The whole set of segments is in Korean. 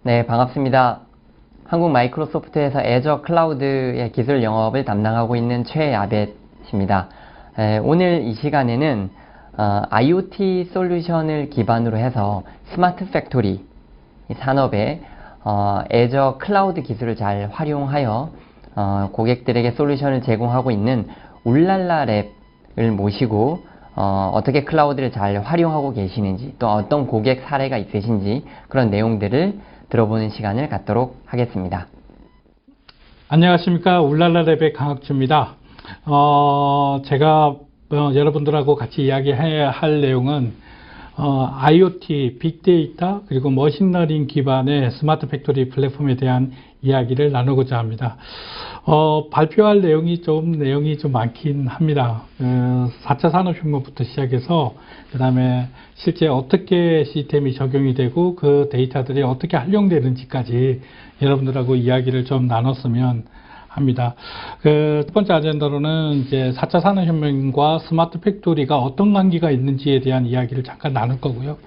네, 반갑습니다. 한국 마이크로소프트에서 애저 클라우드의 기술 영업을 담당하고 있는 최야벳입니다. 오늘 이 시간에는 IoT 솔루션을 기반으로 해서 스마트 팩토리 산업에 애저 클라우드 기술을 잘 활용하여 고객들에게 솔루션을 제공하고 있는 울랄라 랩을 모시고 어떻게 클라우드를 잘 활용하고 계시는지, 또 어떤 고객 사례가 있으신지 그런 내용들을 들어보는 시간을 갖도록 하겠습니다. 안녕하십니까. 울랄라랩의 강학주입니다. 제가 여러분들하고 같이 이야기해야 할 내용은 IoT, 빅데이터, 그리고 머신러닝 기반의 스마트 팩토리 플랫폼에 대한 이야기를 나누고자 합니다. 발표할 내용이 좀 많긴 합니다. 4차 산업혁명부터 시작해서 그 다음에 실제 어떻게 시스템이 적용이 되고 그 데이터들이 어떻게 활용되는지까지 여러분들하고 이야기를 좀 나눴으면 합니다. 첫 번째 아젠다로는 이제 4차 산업혁명과 스마트 팩토리가 어떤 관계가 있는지에 대한 이야기를 잠깐 나눌 거고요.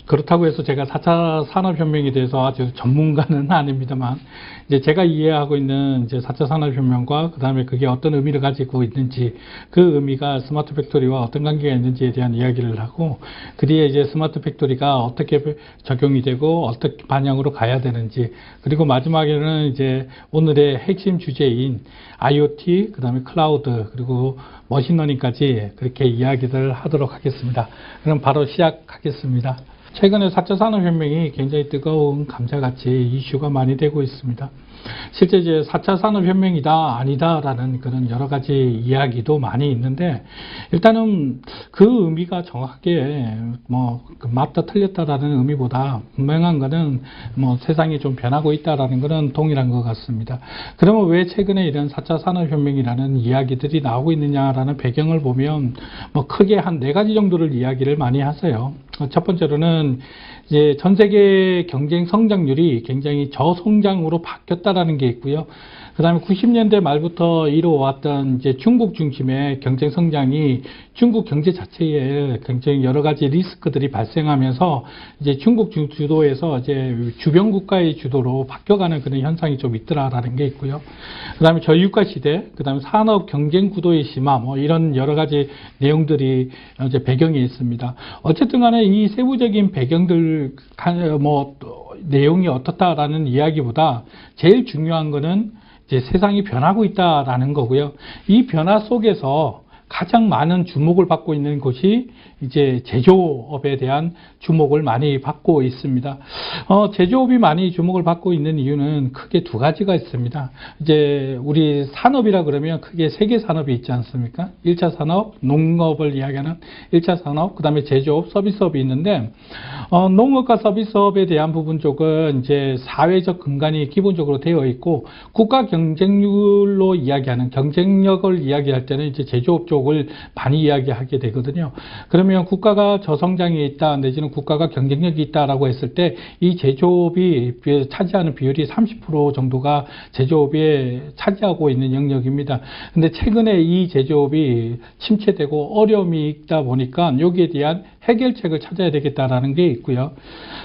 그렇다고 해서 제가 4차 산업혁명에 대해서 아주 전문가는 아닙니다만, 이제 제가 이해하고 있는 이제 4차 산업혁명과 그 다음에 그게 어떤 의미를 가지고 있는지, 그 의미가 스마트 팩토리와 어떤 관계가 있는지에 대한 이야기를 하고, 그 뒤에 이제 스마트 팩토리가 어떻게 적용이 되고, 어떻게 방향으로 가야 되는지, 그리고 마지막에는 이제 오늘의 핵심 주제인 IoT, 그 다음에 클라우드, 그리고 머신러닝까지 그렇게 이야기를 하도록 하겠습니다. 그럼 바로 시작하겠습니다. 최근에 4차 산업혁명이 굉장히 뜨거운 감자같이 이슈가 많이 되고 있습니다. 실제 이제 4차 산업혁명이다, 아니다라는 그런 여러 가지 이야기도 많이 있는데, 일단은 그 의미가 정확하게 맞다 틀렸다라는 의미보다 분명한 거는 세상이 좀 변하고 있다라는 것은 동일한 것 같습니다. 그러면 왜 최근에 이런 4차 산업혁명이라는 이야기들이 나오고 있느냐라는 배경을 보면 크게 한 4가지 정도를 이야기를 많이 하세요. 첫 번째로는 이제 전 세계 경쟁 성장률이 굉장히 저성장으로 바뀌었다라는 게 있고요. 그 다음에 90년대 말부터 이루어왔던 이제 중국 중심의 경쟁 성장이 중국 경제 자체에 굉장히 여러 가지 리스크들이 발생하면서 이제 중국 주도에서 이제 주변 국가의 주도로 바뀌어가는 그런 현상이 좀 있더라라는 게 있고요. 그 다음에 저유가 시대, 그 다음에 산업 경쟁 구도의 심화, 이런 여러 가지 내용들이 이제 배경에 있습니다. 어쨌든 간에 이 세부적인 배경들, 내용이 어떻다라는 이야기보다 제일 중요한 거는 이제 세상이 변하고 있다라는 거고요. 이 변화 속에서 가장 많은 주목을 받고 있는 곳이 이제 제조업에 대한 주목을 많이 받고 있습니다. 제조업이 많이 주목을 받고 있는 이유는 크게 2가지가 있습니다. 이제 우리 산업이라 그러면 크게 3개 산업이 있지 않습니까? 1차 산업, 농업을 이야기하는 1차 산업, 그 다음에 제조업, 서비스업이 있는데, 농업과 서비스업에 대한 부분 쪽은 이제 사회적 근간이 기본적으로 되어 있고, 국가 경쟁률로 이야기하는 경쟁력을 이야기할 때는 이제 제조업 쪽을 많이 이야기하게 되거든요. 그러면 국가가 저성장에 있다, 내지는 국가가 경쟁력이 있다라고 했을 때 이 제조업이 차지하는 비율이 30% 정도가 제조업에 차지하고 있는 영역입니다. 근데 최근에 이 제조업이 침체되고 어려움이 있다 보니까 여기에 대한 해결책을 찾아야 되겠다라는 게 있고요.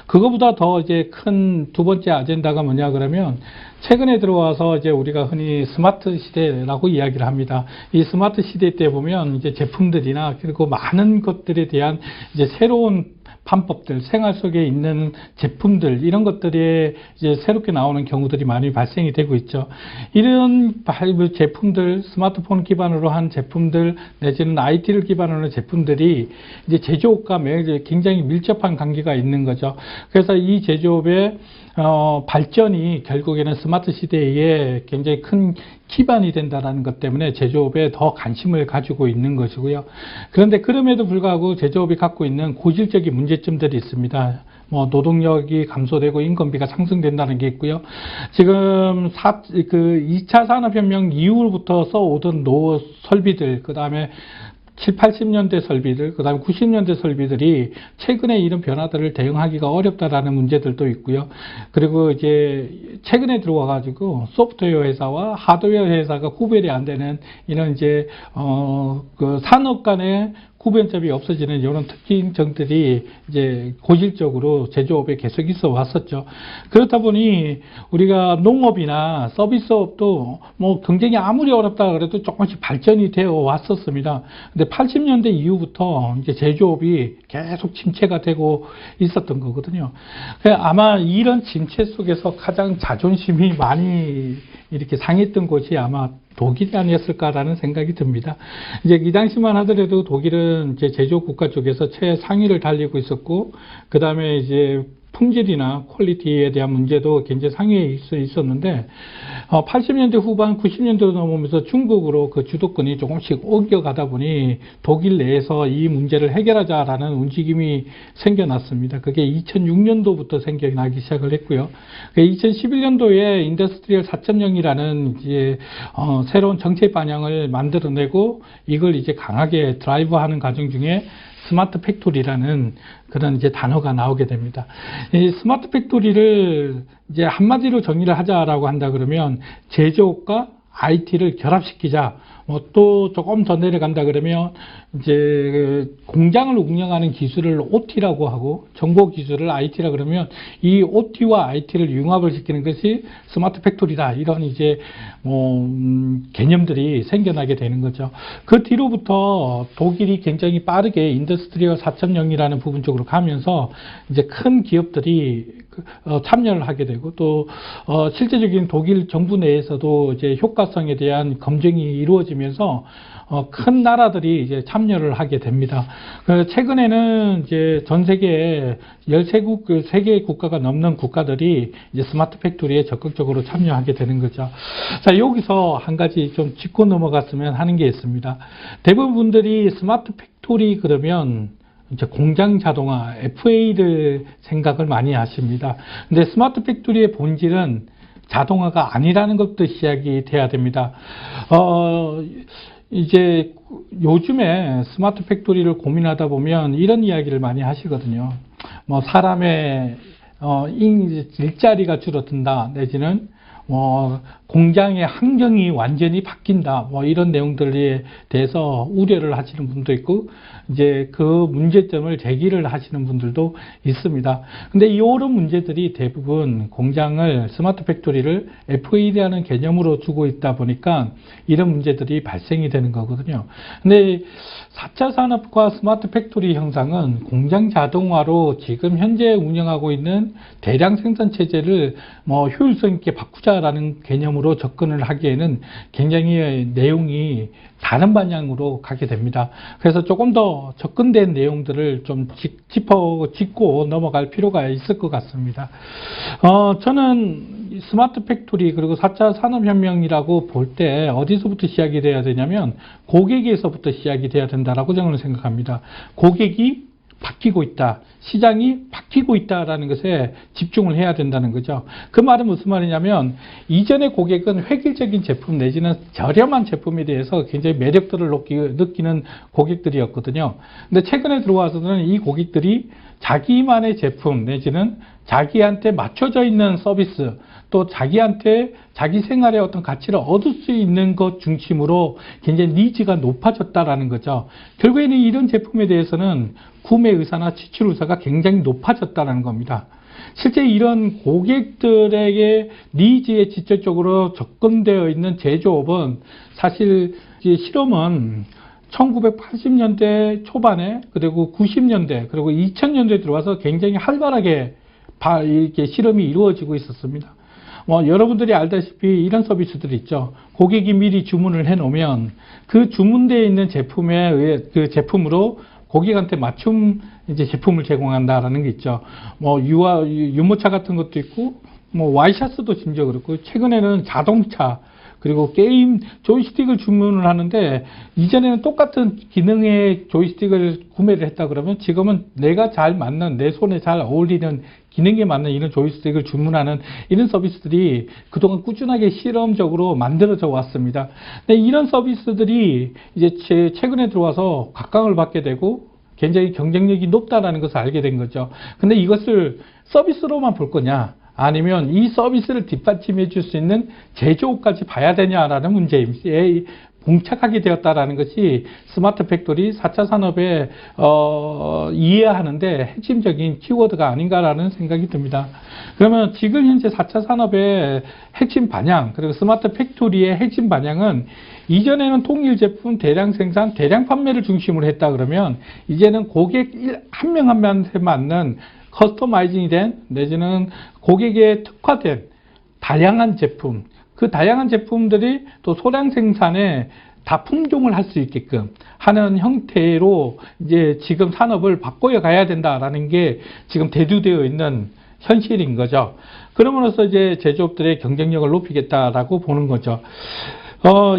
그거보다 더 이제 큰 2번째 아젠다가 뭐냐 그러면, 최근에 들어와서 이제 우리가 흔히 스마트 시대라고 이야기를 합니다. 이 스마트 시대 때 보면 이제 제품들이나 그리고 많은 것들에 대한 이제 새로운 판법들, 생활 속에 있는 제품들, 이런 것들이 이제 새롭게 나오는 경우들이 많이 발생이 되고 있죠. 이런 제품들, 스마트폰 기반으로 한 제품들, 내지는 IT를 기반으로 한 제품들이 이제 제조업과 굉장히 밀접한 관계가 있는 거죠. 그래서 이 제조업의 발전이 결국에는 스마트 시대에 굉장히 큰 기반이 된다는 것 때문에 제조업에 더 관심을 가지고 있는 것이고요. 그런데 그럼에도 불구하고 제조업이 갖고 있는 고질적인 문제점들이 있습니다. 노동력이 감소되고 인건비가 상승된다는 게 있고요. 지금 2차 산업혁명 이후부터 써오던 설비들, 그 다음에 7, 80년대 설비들, 그 다음에 90년대 설비들이 최근에 이런 변화들을 대응하기가 어렵다라는 문제들도 있고요. 그리고 이제 최근에 들어와가지고 소프트웨어 회사와 하드웨어 회사가 구별이 안 되는 이런 이제, 그 산업 간의 구변점이 없어지는 이런 특징들이 이제 고질적으로 제조업에 계속 있어 왔었죠. 그렇다 보니 우리가 농업이나 서비스업도 뭐 경쟁이 아무리 어렵다 그래도 조금씩 발전이 되어 왔었습니다. 근데 80년대 이후부터 이제 제조업이 계속 침체가 되고 있었던 거거든요. 아마 이런 침체 속에서 가장 자존심이 많이 이렇게 상했던 곳이 아마 독일이 아니었을까라는 생각이 듭니다. 이제 이 당시만 하더라도 독일은 이제 제조업 국가 쪽에서 최상위를 달리고 있었고, 그 다음에 이제 품질이나 퀄리티에 대한 문제도 굉장히 상위에 있었는데 80년대 후반 90년대로 넘으면서 중국으로 그 주도권이 조금씩 옮겨가다 보니 독일 내에서 이 문제를 해결하자라는 움직임이 생겨났습니다. 그게 2006년도부터 생겨나기 시작을 했고요. 2011년도에 인더스트리얼 4.0이라는 이제 새로운 정책 방향을 만들어내고 이걸 이제 강하게 드라이브하는 과정 중에 스마트 팩토리라는 그런 이제 단어가 나오게 됩니다. 이 스마트 팩토리를 이제 한마디로 정의를 하자라고 한다 그러면 제조업과 IT를 결합시키자. 또 조금 더 내려간다 그러면 이제 공장을 운영하는 기술을 OT라고 하고 정보 기술을 IT라 그러면 이 OT와 IT를 융합을 시키는 것이 스마트 팩토리다. 이런 이제 개념들이 생겨나게 되는 거죠. 그 뒤로부터 독일이 굉장히 빠르게 인더스트리얼 4.0이라는 부분 쪽으로 가면서 이제 큰 기업들이 참여를 하게 되고 또 실제적인 독일 정부 내에서도 이제 효과성에 대한 검증이 이루어지면서 큰 나라들이 이제 참여를 하게 됩니다. 최근에는 이제 전 세계에 13국, 3개의 국가가 넘는 국가들이 이제 스마트 팩토리에 적극적으로 참여하게 되는 거죠. 자, 여기서 한 가지 좀 짚고 넘어갔으면 하는 게 있습니다. 대부분 분들이 스마트 팩토리 그러면 이제 공장 자동화, FA를 생각을 많이 하십니다. 근데 스마트 팩토리의 본질은 자동화가 아니라는 것부터 시작이 돼야 됩니다. 이제 요즘에 스마트 팩토리를 고민하다 보면 이런 이야기를 많이 하시거든요. 뭐 사람의 일자리가 줄어든다 내지는 공장의 환경이 완전히 바뀐다. 이런 내용들에 대해서 우려를 하시는 분도 있고, 이제 그 문제점을 제기를 하시는 분들도 있습니다. 근데 이런 문제들이 대부분 공장을, 스마트 팩토리를 FA라는 개념으로 두고 있다 보니까 이런 문제들이 발생이 되는 거거든요. 근데 4차 산업과 스마트 팩토리 형상은 공장 자동화로 지금 현재 운영하고 있는 대량 생산 체제를 효율성 있게 바꾸자라는 개념으로 접근을 하기에는 굉장히 내용이 다른 방향으로 가게 됩니다. 그래서 조금 더 접근된 내용들을 좀 짚고 넘어갈 필요가 있을 것 같습니다. 저는 스마트 팩토리 그리고 4차 산업혁명이라고 볼 때 어디서부터 시작이 돼야 되냐면 고객에서부터 시작이 돼야 된다라고 저는 생각합니다. 고객이 바뀌고 있다. 시장이 바뀌고 있다라는 것에 집중을 해야 된다는 거죠. 그 말은 무슨 말이냐면 이전의 고객은 획일적인 제품 내지는 저렴한 제품에 대해서 굉장히 매력들을 느끼는 고객들이었거든요. 근데 최근에 들어와서는 이 고객들이 자기만의 제품 내지는 자기한테 맞춰져 있는 서비스 또 자기한테 자기 생활의 어떤 가치를 얻을 수 있는 것 중심으로 굉장히 니즈가 높아졌다라는 거죠. 결국에는 이런 제품에 대해서는 구매 의사나 지출 의사가 굉장히 높아졌다는 겁니다. 실제 이런 고객들에게 니즈에 직접적으로 접근되어 있는 제조업은 사실 실험은 1980년대 초반에 그리고 90년대 그리고 2000년대에 들어와서 굉장히 활발하게 이렇게 실험이 이루어지고 있었습니다. 여러분들이 알다시피 이런 서비스들이 있죠. 고객이 미리 주문을 해 놓으면 그 주문되어 있는 제품에 의해 그 제품으로 고객한테 맞춤 이제 제품을 제공한다라는 게 있죠. 유모차 같은 것도 있고, 와이셔츠도 심지어 그렇고, 최근에는 자동차, 그리고 게임 조이스틱을 주문을 하는데, 이전에는 똑같은 기능의 조이스틱을 구매를 했다 그러면 지금은 내가 잘 맞는, 내 손에 잘 어울리는 기능에 맞는 이런 조이스틱을 주문하는 이런 서비스들이 그동안 꾸준하게 실험적으로 만들어져 왔습니다. 근데 이런 서비스들이 이제 최근에 들어와서 각광을 받게 되고 굉장히 경쟁력이 높다라는 것을 알게 된 거죠. 근데 이것을 서비스로만 볼 거냐? 아니면 이 서비스를 뒷받침해 줄 수 있는 제조업까지 봐야 되냐라는 문제에 봉착하게 되었다라는 것이 스마트 팩토리 4차 산업에 이해하는데 핵심적인 키워드가 아닌가라는 생각이 듭니다. 그러면 지금 현재 4차 산업의 핵심 방향, 그리고 스마트 팩토리의 핵심 방향은 이전에는 통일 제품 대량 생산, 대량 판매를 중심으로 했다 그러면 이제는 고객 한 명 한 명한테 맞는 커스터마이징이 된 내지는 고객에 특화된 다양한 제품, 그 다양한 제품들이 또 소량 생산에 다 품종을 할 수 있게끔 하는 형태로 이제 지금 산업을 바꿔야 가야 된다라는 게 지금 대두되어 있는 현실인 거죠. 그러므로써 이제 제조업들의 경쟁력을 높이겠다라고 보는 거죠.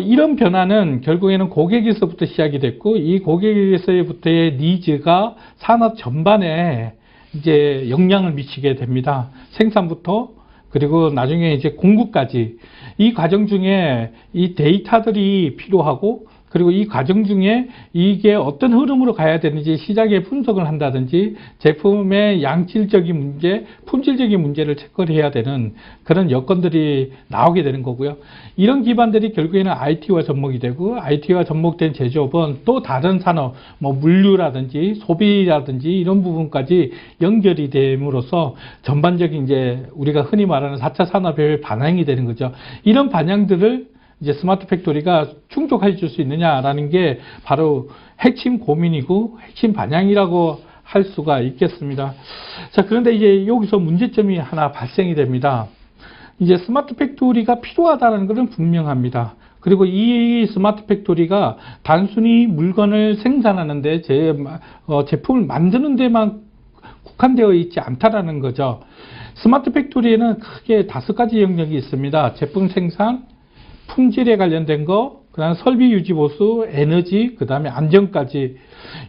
이런 변화는 결국에는 고객에서부터 시작이 됐고, 이 고객에서부터의 니즈가 산업 전반에 이제 영향을 미치게 됩니다. 생산부터 그리고 나중에 이제 공급까지. 이 과정 중에 이 데이터들이 필요하고, 그리고 이 과정 중에 이게 어떤 흐름으로 가야 되는지 시장에 분석을 한다든지 제품의 양질적인 문제, 품질적인 문제를 체크를 해야 되는 그런 여건들이 나오게 되는 거고요. 이런 기반들이 결국에는 IT와 접목이 되고, IT와 접목된 제조업은 또 다른 산업, 뭐 물류라든지 소비라든지 이런 부분까지 연결이 됨으로써 전반적인 이제 우리가 흔히 말하는 4차 산업의 반영이 되는 거죠. 이런 반영들을 이제 스마트 팩토리가 충족해 줄 수 있느냐라는 게 바로 핵심 고민이고 핵심 반향이라고 할 수가 있겠습니다. 자, 그런데 이제 여기서 문제점이 하나 발생이 됩니다. 이제 스마트 팩토리가 필요하다는 것은 분명합니다. 그리고 이 스마트 팩토리가 단순히 물건을 생산하는데 제품을 만드는 데만 국한되어 있지 않다라는 거죠. 스마트 팩토리에는 크게 5가지 영역이 있습니다. 제품 생산, 품질에 관련된 거, 그 다음에 설비 유지 보수, 에너지, 그 다음에 안전까지.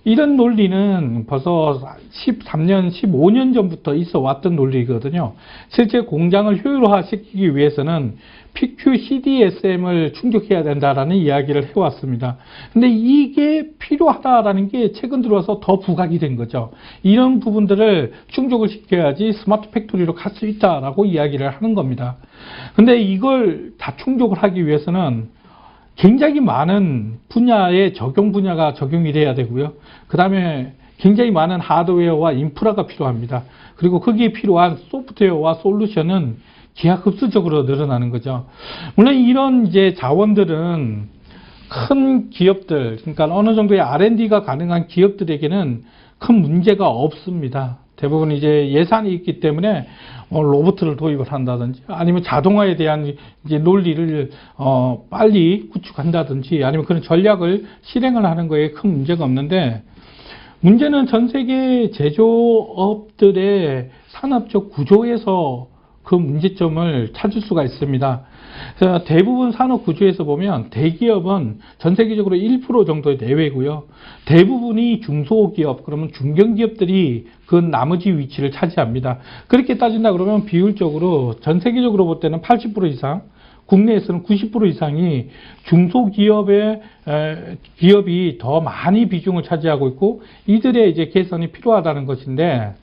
이런 논리는 벌써 13년, 15년 전부터 있어 왔던 논리거든요. 실제 공장을 효율화시키기 위해서는 PQ-CDSM을 충족해야 된다라는 이야기를 해왔습니다. 근데 이게 필요하다라는 게 최근 들어와서 더 부각이 된 거죠. 이런 부분들을 충족을 시켜야지 스마트 팩토리로 갈 수 있다라고 이야기를 하는 겁니다. 근데 이걸 다 충족을 하기 위해서는 굉장히 많은 분야의 적용 분야가 적용이 돼야 되고요. 그 다음에 굉장히 많은 하드웨어와 인프라가 필요합니다. 그리고 거기에 필요한 소프트웨어와 솔루션은 기하급수적으로 늘어나는 거죠. 물론 이런 이제 자원들은 큰 기업들, 그러니까 어느 정도의 R&D가 가능한 기업들에게는 큰 문제가 없습니다. 대부분 이제 예산이 있기 때문에 로봇을 도입을 한다든지 아니면 자동화에 대한 이제 논리를 빨리 구축한다든지 아니면 그런 전략을 실행을 하는 거에 큰 문제가 없는데, 문제는 전 세계 제조업들의 산업적 구조에서 그 문제점을 찾을 수가 있습니다. 그래서 대부분 산업 구조에서 보면 대기업은 전 세계적으로 1% 정도의 내외고요. 대부분이 중소기업, 그러면 중견기업들이 그 나머지 위치를 차지합니다. 그렇게 따진다 그러면 비율적으로 전 세계적으로 볼 때는 80% 이상, 국내에서는 90% 이상이 중소기업의 기업이 더 많이 비중을 차지하고 있고, 이들의 이제 개선이 필요하다는 것인데,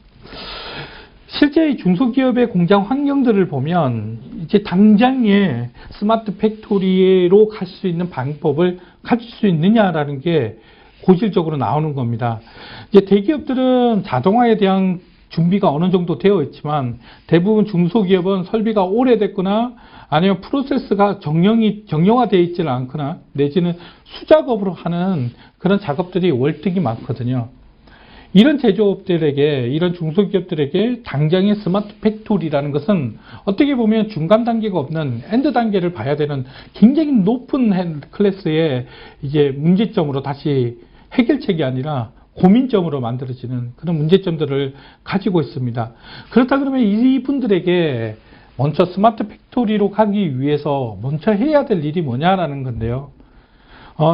실제 중소기업의 공장 환경들을 보면 이제 당장에 스마트 팩토리로 갈 수 있는 방법을 가질 수 있느냐라는 게 고질적으로 나오는 겁니다. 이제 대기업들은 자동화에 대한 준비가 어느 정도 되어 있지만, 대부분 중소기업은 설비가 오래됐거나 아니면 프로세스가 정형화되어 있지는 않거나 내지는 수작업으로 하는 그런 작업들이 월등히 많거든요. 이런 제조업들에게, 이런 중소기업들에게 당장의 스마트 팩토리라는 것은 어떻게 보면 중간 단계가 없는 엔드 단계를 봐야 되는 굉장히 높은 클래스의 이제 문제점으로 다시 해결책이 아니라 고민점으로 만들어지는 그런 문제점들을 가지고 있습니다. 그렇다 그러면 이분들에게 먼저 스마트 팩토리로 가기 위해서 먼저 해야 될 일이 뭐냐라는 건데요.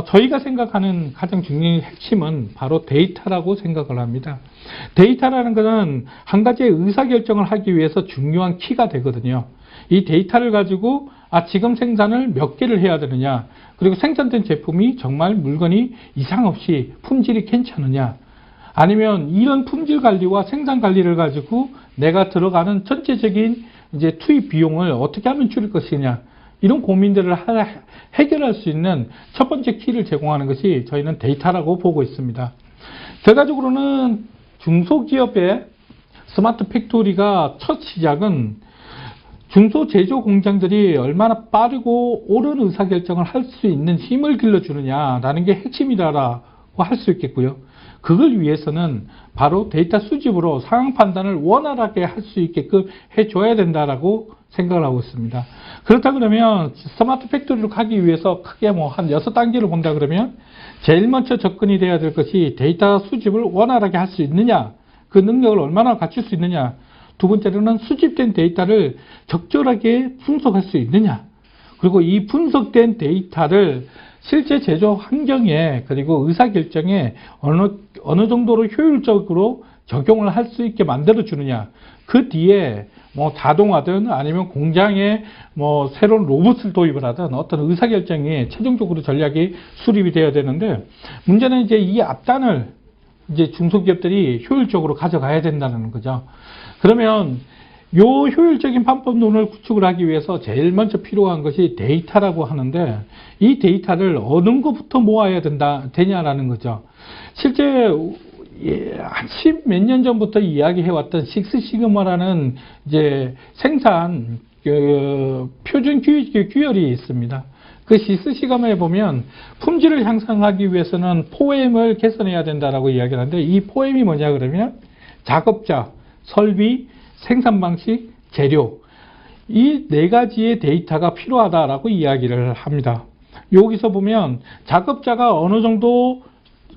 저희가 생각하는 가장 중요한 핵심은 바로 데이터라고 생각을 합니다. 데이터라는 것은 한 가지의 의사결정을 하기 위해서 중요한 키가 되거든요. 이 데이터를 가지고 지금 생산을 몇 개를 해야 되느냐, 그리고 생산된 제품이 정말 물건이 이상 없이 품질이 괜찮으냐, 아니면 이런 품질 관리와 생산 관리를 가지고 내가 들어가는 전체적인 이제 투입 비용을 어떻게 하면 줄일 것이냐, 이런 고민들을 해결할 수 있는 첫 번째 키를 제공하는 것이 저희는 데이터라고 보고 있습니다. 결과적으로는 중소기업의 스마트 팩토리가 첫 시작은 중소제조 공장들이 얼마나 빠르고 옳은 의사결정을 할 수 있는 힘을 길러주느냐라는 게 핵심이라고 할 수 있겠고요. 그걸 위해서는 바로 데이터 수집으로 상황 판단을 원활하게 할 수 있게끔 해줘야 된다라고 생각을 하고 있습니다. 그렇다 그러면 스마트 팩토리로 가기 위해서 크게 뭐 한 6단계를 본다 그러면 제일 먼저 접근이 돼야 될 것이 데이터 수집을 원활하게 할 수 있느냐, 그 능력을 얼마나 갖출 수 있느냐. 두 번째로는 수집된 데이터를 적절하게 분석할 수 있느냐. 그리고 이 분석된 데이터를 실제 제조 환경에 그리고 의사결정에 어느 정도로 효율적으로 적용을 할 수 있게 만들어 주느냐. 그 뒤에 뭐 자동화든 아니면 공장에 뭐 새로운 로봇을 도입을 하든 어떤 의사결정이 최종적으로 전략이 수립이 되어야 되는데, 문제는 이제 이 앞단을 이제 중소기업들이 효율적으로 가져가야 된다는 거죠. 그러면 요 효율적인 판법론을 구축을 하기 위해서 제일 먼저 필요한 것이 데이터라고 하는데, 이 데이터를 어느 것부터 모아야 되냐라는 거죠. 실제 한 10몇 년 전부터 이야기해왔던 식스시그마라는 이제 생산 표준 규율이 있습니다. 그 식스시그마에 보면 품질을 향상하기 위해서는 포엠을 개선해야 된다라고 이야기를 하는데, 이 포엠이 뭐냐 그러면 작업자, 설비, 생산 방식, 재료, 이 네 가지의 데이터가 필요하다라고 이야기를 합니다. 여기서 보면 작업자가 어느 정도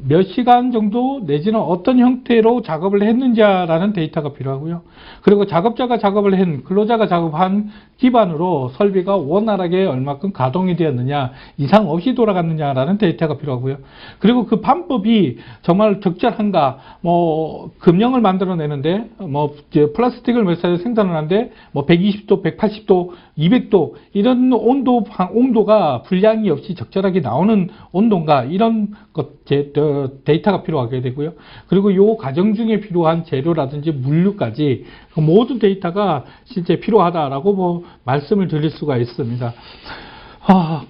몇 시간 정도 내지는 어떤 형태로 작업을 했는지라는 데이터가 필요하고요. 그리고 작업자가 작업을 한, 근로자가 작업한 기반으로 설비가 원활하게 얼마큼 가동이 되었느냐, 이상 없이 돌아갔느냐라는 데이터가 필요하고요. 그리고 그 방법이 정말 적절한가, 뭐 금형을 만들어내는데 뭐 플라스틱을 몇 살 생산을 하는데 뭐 120도, 180도, 200도 이런 온도가 불량이 없이 적절하게 나오는 온도인가, 이런 것 데이터가 필요하게 되고요. 그리고 이 과정 중에 필요한 재료라든지 물류까지 그 모든 데이터가 실제 필요하다라고 뭐 말씀을 드릴 수가 있습니다.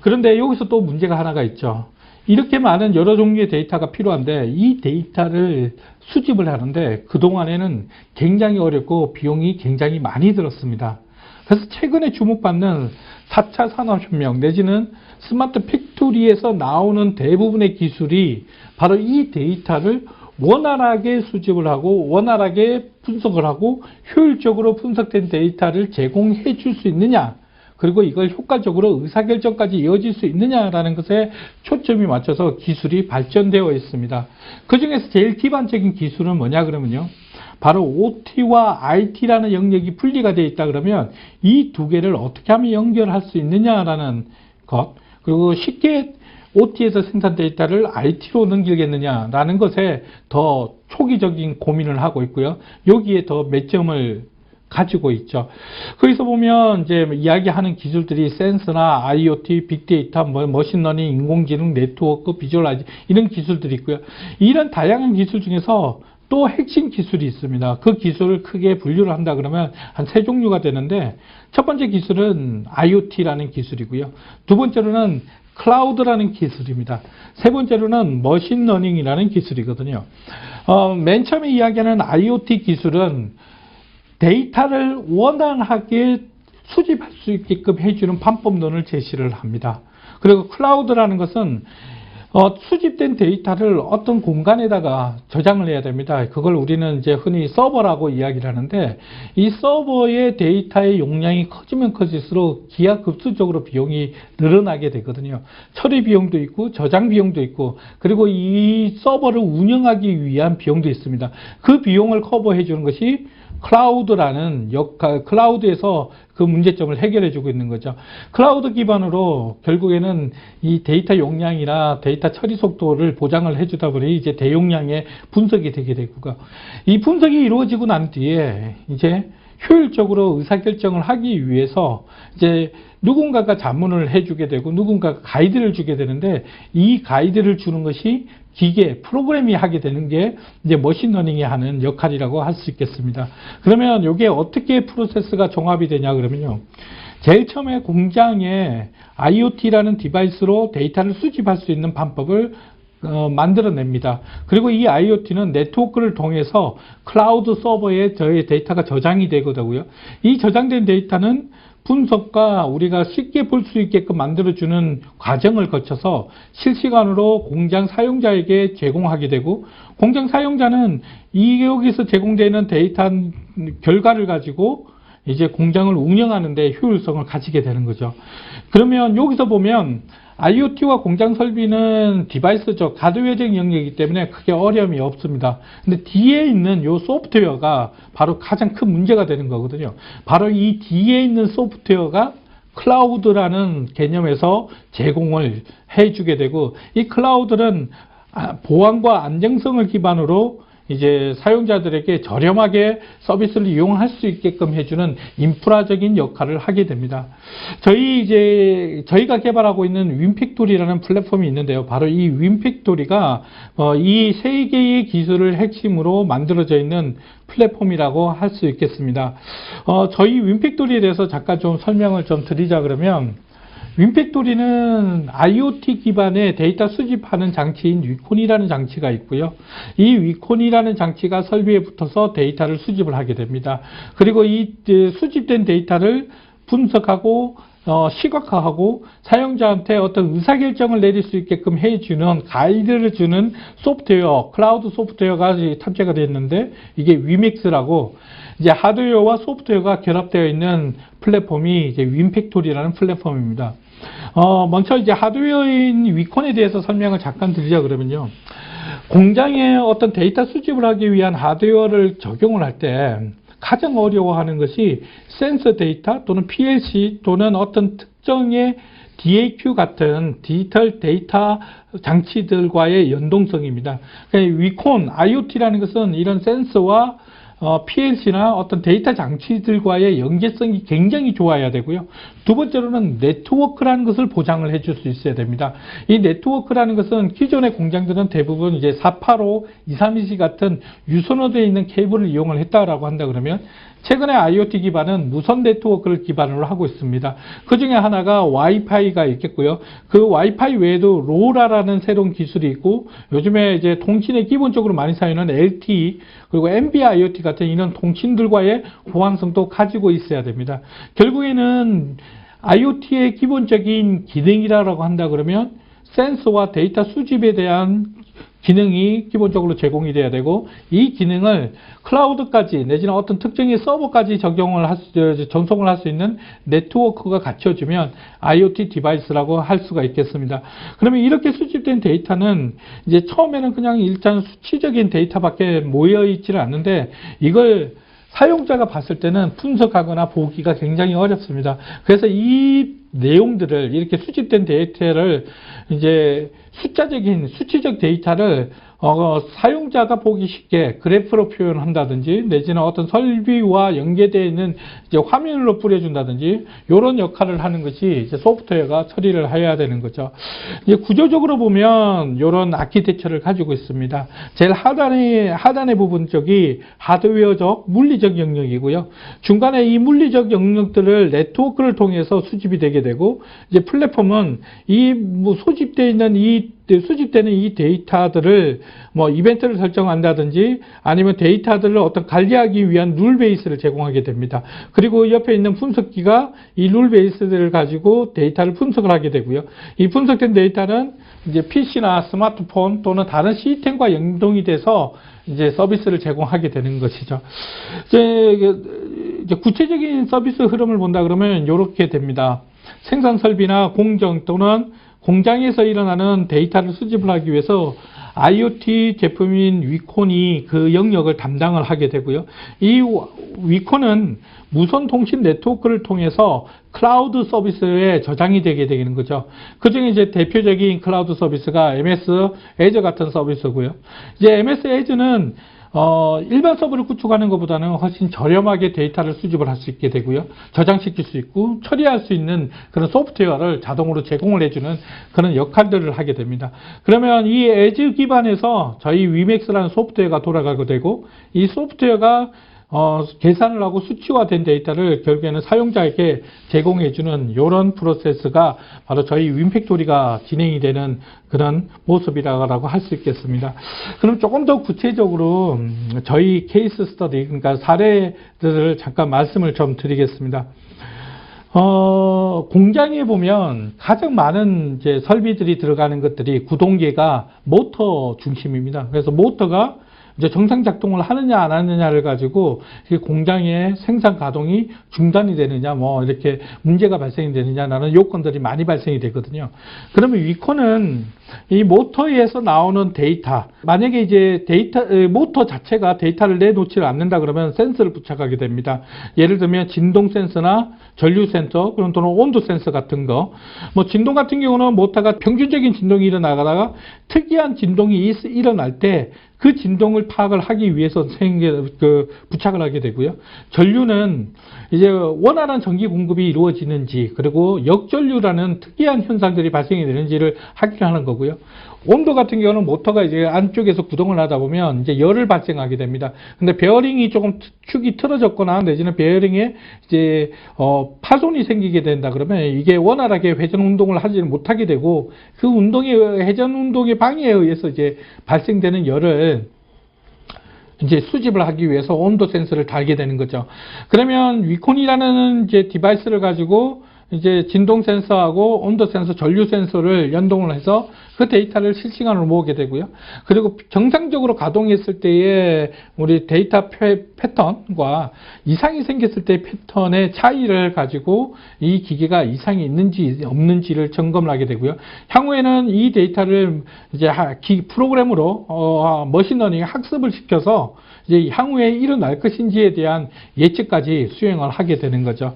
그런데 여기서 또 문제가 하나가 있죠. 이렇게 많은 여러 종류의 데이터가 필요한데 이 데이터를 수집을 하는데 그동안에는 굉장히 어렵고 비용이 굉장히 많이 들었습니다. 그래서 최근에 주목받는 4차 산업혁명 내지는 스마트 팩토리에서 나오는 대부분의 기술이 바로 이 데이터를 원활하게 수집을 하고 원활하게 분석을 하고 효율적으로 분석된 데이터를 제공해 줄 수 있느냐, 그리고 이걸 효과적으로 의사결정까지 이어질 수 있느냐라는 것에 초점이 맞춰서 기술이 발전되어 있습니다. 그 중에서 제일 기반적인 기술은 뭐냐 그러면요, 바로 OT와 IT라는 영역이 분리가 되어 있다 그러면 이 두 개를 어떻게 하면 연결할 수 있느냐라는 것, 그리고 쉽게 OT에서 생산 데이터를 IT로 넘기겠느냐라는 것에 더 초기적인 고민을 하고 있고요. 여기에 더 매점을 가지고 있죠. 거기서 보면 이제 이야기하는 기술들이 센서나 IoT, 빅데이터, 머신러닝, 인공지능, 네트워크, 비주얼라이징 이런 기술들이 있고요. 이런 다양한 기술 중에서 또 핵심 기술이 있습니다. 그 기술을 크게 분류를 한다 그러면 한 세 종류가 되는데, 첫 번째 기술은 IoT라는 기술이고요. 두 번째로는 클라우드라는 기술입니다. 세 번째로는 머신러닝이라는 기술이거든요. 맨 처음에 이야기하는 IoT 기술은 데이터를 원활하게 수집할 수 있게끔 해주는 방법론을 제시를 합니다. 그리고 클라우드라는 것은 수집된 데이터를 어떤 공간에다가 저장을 해야 됩니다. 그걸 우리는 이제 흔히 서버라고 이야기를 하는데, 이 서버의 데이터의 용량이 커지면 커질수록 기하급수적으로 비용이 늘어나게 되거든요. 처리 비용도 있고 저장 비용도 있고, 그리고 이 서버를 운영하기 위한 비용도 있습니다. 그 비용을 커버해 주는 것이 클라우드라는 클라우드에서 그 문제점을 해결해 주고 있는 거죠. 클라우드 기반으로 결국에는 이 데이터 용량이나 데이터 처리 속도를 보장을 해주다 보니 이제 대용량의 분석이 되게 되고요. 이 분석이 이루어지고 난 뒤에 이제 효율적으로 의사결정을 하기 위해서 이제 누군가가 자문을 해주게 되고 누군가가 가이드를 주게 되는데, 이 가이드를 주는 것이 기계, 프로그램이 하게 되는 게 이제 머신러닝이 하는 역할이라고 할 수 있겠습니다. 그러면 이게 어떻게 프로세스가 종합이 되냐 그러면요, 제일 처음에 공장에 IoT라는 디바이스로 데이터를 수집할 수 있는 방법을 만들어냅니다. 그리고 이 IoT는 네트워크를 통해서 클라우드 서버에 저희 데이터가 저장이 되거든요. 이 저장된 데이터는 분석과 우리가 쉽게 볼 수 있게끔 만들어주는 과정을 거쳐서 실시간으로 공장 사용자에게 제공하게 되고, 공장 사용자는 여기서 제공되는 데이터 결과를 가지고 이제 공장을 운영하는 데 효율성을 가지게 되는 거죠. 그러면 여기서 보면 IoT와 공장 설비는 디바이스적, 하드웨어적 영역이기 때문에 크게 어려움이 없습니다. 근데 뒤에 있는 이 소프트웨어가 바로 가장 큰 문제가 되는 거거든요. 바로 이 뒤에 있는 소프트웨어가 클라우드라는 개념에서 제공을 해주게 되고, 이 클라우드는 보안과 안정성을 기반으로 이제 사용자들에게 저렴하게 서비스를 이용할 수 있게끔 해주는 인프라적인 역할을 하게 됩니다. 저희가 개발하고 있는 윈팩토리라는 플랫폼이 있는데요. 바로 이 윈팩토리가 이 세 개의 기술을 핵심으로 만들어져 있는 플랫폼이라고 할 수 있겠습니다. 저희 윈팩토리에 대해서 잠깐 좀 설명을 좀 드리자 그러면, 윈팩토리는 IoT 기반의 데이터 수집하는 장치인 위콘이라는 장치가 있고요. 이 위콘이라는 장치가 설비에 붙어서 데이터를 수집을 하게 됩니다. 그리고 이 수집된 데이터를 분석하고 시각화하고 사용자한테 어떤 의사결정을 내릴 수 있게끔 해주는 가이드를 주는 소프트웨어, 클라우드 소프트웨어가 탑재가 되어 있는데, 이게 위맥스라고 이제 하드웨어와 소프트웨어가 결합되어 있는 플랫폼이 이제 윈팩토리라는 플랫폼입니다. 먼저 이제 하드웨어인 위콘에 대해서 설명을 잠깐 드리자 그러면요. 공장에 어떤 데이터 수집을 하기 위한 하드웨어를 적용을 할 때 가장 어려워하는 것이 센서 데이터 또는 PLC 또는 어떤 특정의 DAQ 같은 디지털 데이터 장치들과의 연동성입니다. 그러니까 위콘, IoT라는 것은 이런 센서와 PLC나 어떤 데이터 장치들과의 연계성이 굉장히 좋아야 되고요. 두 번째로는 네트워크라는 것을 보장을 해줄 수 있어야 됩니다. 이 네트워크라는 것은 기존의 공장들은 대부분 이제 485, 232 같은 유선화되어 있는 케이블을 이용을 했다라고 한다 그러면, 최근에 IoT 기반은 무선 네트워크를 기반으로 하고 있습니다. 그 중에 하나가 와이파이가 있겠고요. 그 와이파이 외에도 로라라는 새로운 기술이 있고, 요즘에 이제 통신에 기본적으로 많이 사용하는 LTE 그리고 NB-IoT 같은 이런 통신들과의 호환성도 가지고 있어야 됩니다. 결국에는 IoT의 기본적인 기능이라고 한다 그러면 센서와 데이터 수집에 대한 기능이 기본적으로 제공이 돼야 되고, 이 기능을 클라우드까지 내지는 어떤 특정의 서버까지 전송을 할 수 있는 네트워크가 갖춰지면 IoT 디바이스라고 할 수가 있겠습니다. 그러면 이렇게 수집된 데이터는 이제 처음에는 그냥 일단 수치적인 데이터밖에 모여 있지는 않는데, 이걸 사용자가 봤을 때는 분석하거나 보기가 굉장히 어렵습니다. 그래서 이 내용들을, 이렇게 수집된 데이터를 이제 수치적 데이터를 사용자가 보기 쉽게 그래프로 표현한다든지, 내지는 어떤 설비와 연계되어 있는 이제 화면으로 뿌려준다든지, 이런 역할을 하는 것이 이제 소프트웨어가 처리를 해야 되는 거죠. 이제 구조적으로 보면 이런 아키텍처를 가지고 있습니다. 제일 하단의 부분 쪽이 하드웨어적, 물리적 영역이고요. 중간에 이 물리적 영역들을 네트워크를 통해서 수집이 되게 되고, 이제 플랫폼은 수집되는 이 데이터들을 이벤트를 설정한다든지, 아니면 데이터들을 어떤 관리하기 위한 룰 베이스를 제공하게 됩니다. 그리고 옆에 있는 분석기가 이 룰 베이스들을 가지고 데이터를 분석을 하게 되고요. 이 분석된 데이터는 이제 PC나 스마트폰 또는 다른 시스템과 연동이 돼서 이제 서비스를 제공하게 되는 것이죠. 이제 구체적인 서비스 흐름을 본다 그러면 이렇게 됩니다. 생산 설비나 공정 또는 공장에서 일어나는 데이터를 수집을 하기 위해서 IoT 제품인 위콘이 그 영역을 담당을 하게 되고요. 이 위콘은 무선 통신 네트워크를 통해서 클라우드 서비스에 저장이 되게 되는 거죠. 그 중에 이제 대표적인 클라우드 서비스가 MS Azure 같은 서비스고요. 이제 MS Azure는 일반 서버를 구축하는 것보다는 훨씬 저렴하게 데이터를 수집을 할 수 있게 되고요. 저장시킬 수 있고 처리할 수 있는 그런 소프트웨어를 자동으로 제공을 해주는 그런 역할들을 하게 됩니다. 그러면 이 에즈 기반에서 저희 위맥스라는 소프트웨어가 돌아가게 되고, 이 소프트웨어가 계산을 하고 수치화된 데이터를 결국에는 사용자에게 제공해주는 이런 프로세스가 바로 저희 윈팩토리가 진행이 되는 그런 모습이라고 할 수 있겠습니다. 그럼 조금 더 구체적으로 저희 케이스 스터디, 그러니까 사례들을 잠깐 말씀을 좀 드리겠습니다. 공장에 보면 가장 많은 이제 설비들이 들어가는 것들이 구동계가 모터 중심입니다. 그래서 모터가 이제 정상 작동을 하느냐 안 하느냐를 가지고 공장의 생산 가동이 중단이 되느냐 뭐 이렇게 문제가 발생이 되느냐라는 요건들이 많이 발생이 되거든요. 그러면 위콘은 이 모터에서 나오는 데이터, 만약에 이제 모터 자체가 데이터를 내놓지 않는다 그러면 센서를 부착하게 됩니다. 예를 들면 진동 센서나 전류 센서, 그런 또는 온도 센서 같은 거. 뭐 진동 같은 경우는 모터가 평균적인 진동이 일어나다가 특이한 진동이 일어날 때 그 진동을 파악을 하기 위해서 부착을 하게 되고요. 전류는 이제 원활한 전기 공급이 이루어지는지, 그리고 역전류라는 특이한 현상들이 발생이 되는지를 확인하는 거고요. 온도 같은 경우는 모터가 이제 안쪽에서 구동을 하다 보면 이제 열을 발생하게 됩니다. 근데 베어링이 조금 축이 틀어졌거나 내지는 베어링에 이제 파손이 생기게 된다 그러면 이게 원활하게 회전 운동을 하지 못하게 되고, 그 회전 운동의 방해에 의해서 이제 발생되는 열을 이제 수집을 하기 위해서 온도 센서를 달게 되는 거죠. 그러면 위콘이라는 이제 디바이스를 가지고 이제 진동 센서하고 온도 센서, 전류 센서를 연동을 해서 그 데이터를 실시간으로 모으게 되고요. 그리고 정상적으로 가동했을 때의 우리 데이터 패턴과 이상이 생겼을 때의 패턴의 차이를 가지고 이 기계가 이상이 있는지 없는지를 점검을 하게 되고요. 향후에는 이 데이터를 이제 프로그램으로 머신러닝 학습을 시켜서 이제 향후에 일어날 것인지에 대한 예측까지 수행을 하게 되는 거죠.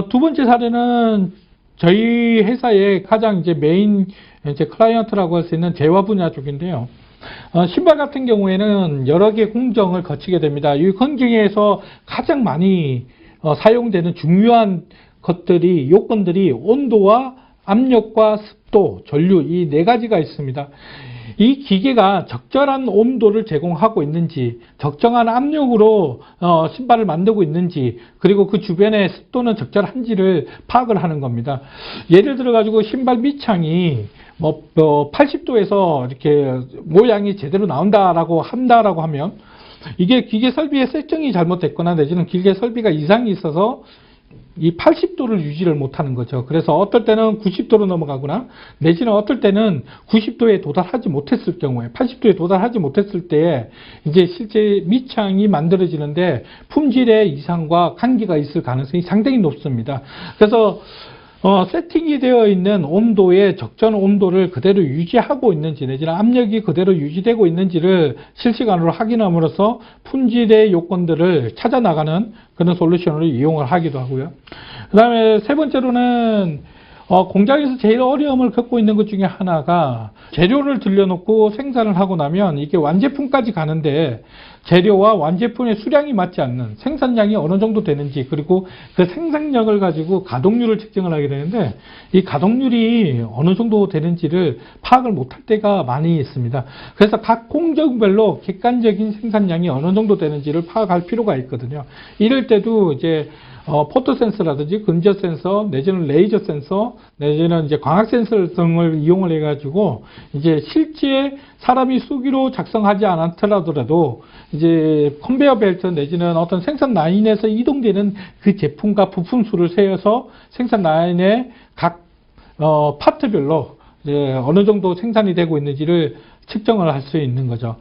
두 번째 사례는 저희 회사의 가장 이제 메인 이제 클라이언트라고 할 수 있는 제화 분야 쪽인데요. 신발 같은 경우에는 여러 개 공정을 거치게 됩니다. 이 공정에서 가장 많이 사용되는 중요한 요건들이 온도와 압력과 습도, 전류, 이 네 가지가 있습니다. 이 기계가 적절한 온도를 제공하고 있는지, 적정한 압력으로 신발을 만들고 있는지, 그리고 그 주변의 습도는 적절한지를 파악을 하는 겁니다. 예를 들어 가지고 신발 밑창이 80도에서 이렇게 모양이 제대로 나온다라고 하면 이게 기계 설비의 세팅이 잘못됐거나 내지는 기계 설비가 이상이 있어서 이 80도를 유지를 못하는 거죠. 그래서 어떨 때는 90도로 넘어가거나 내지는 어떨 때는 90도에 도달하지 못했을 경우에 80도에 도달하지 못했을 때 이제 실제 밑창이 만들어지는데 품질의 이상과 한계가 있을 가능성이 상당히 높습니다. 그래서 세팅이 되어 있는 온도의 적정 온도를 그대로 유지하고 있는지 내지는 압력이 그대로 유지되고 있는지를 실시간으로 확인함으로써 품질의 요건들을 찾아나가는 그런 솔루션을 이용을 하기도 하고요. 그 다음에 세 번째로는 공장에서 제일 어려움을 겪고 있는 것 중에 하나가 재료를 들여놓고 생산을 하고 나면 이게 완제품까지 가는데 재료와 완제품의 수량이 맞지 않는, 생산량이 어느 정도 되는지, 그리고 그 생산력을 가지고 가동률을 측정을 하게 되는데 이 가동률이 어느 정도 되는지를 파악을 못할 때가 많이 있습니다. 그래서 각 공정별로 객관적인 생산량이 어느 정도 되는지를 파악할 필요가 있거든요. 이럴 때도 이제 포토 센서라든지 근저 센서, 내지는 레이저 센서, 내지는 이제 광학 센서 등을 이용을 해가지고 이제 실제 사람이 수기로 작성하지 않더라도 이제 컨베이어 벨트 내지는 어떤 생산 라인에서 이동되는 그 제품과 부품 수를 세어서 생산 라인의 각 파트별로 이제 어느 정도 생산이 되고 있는지를 측정을 할 수 있는 거죠.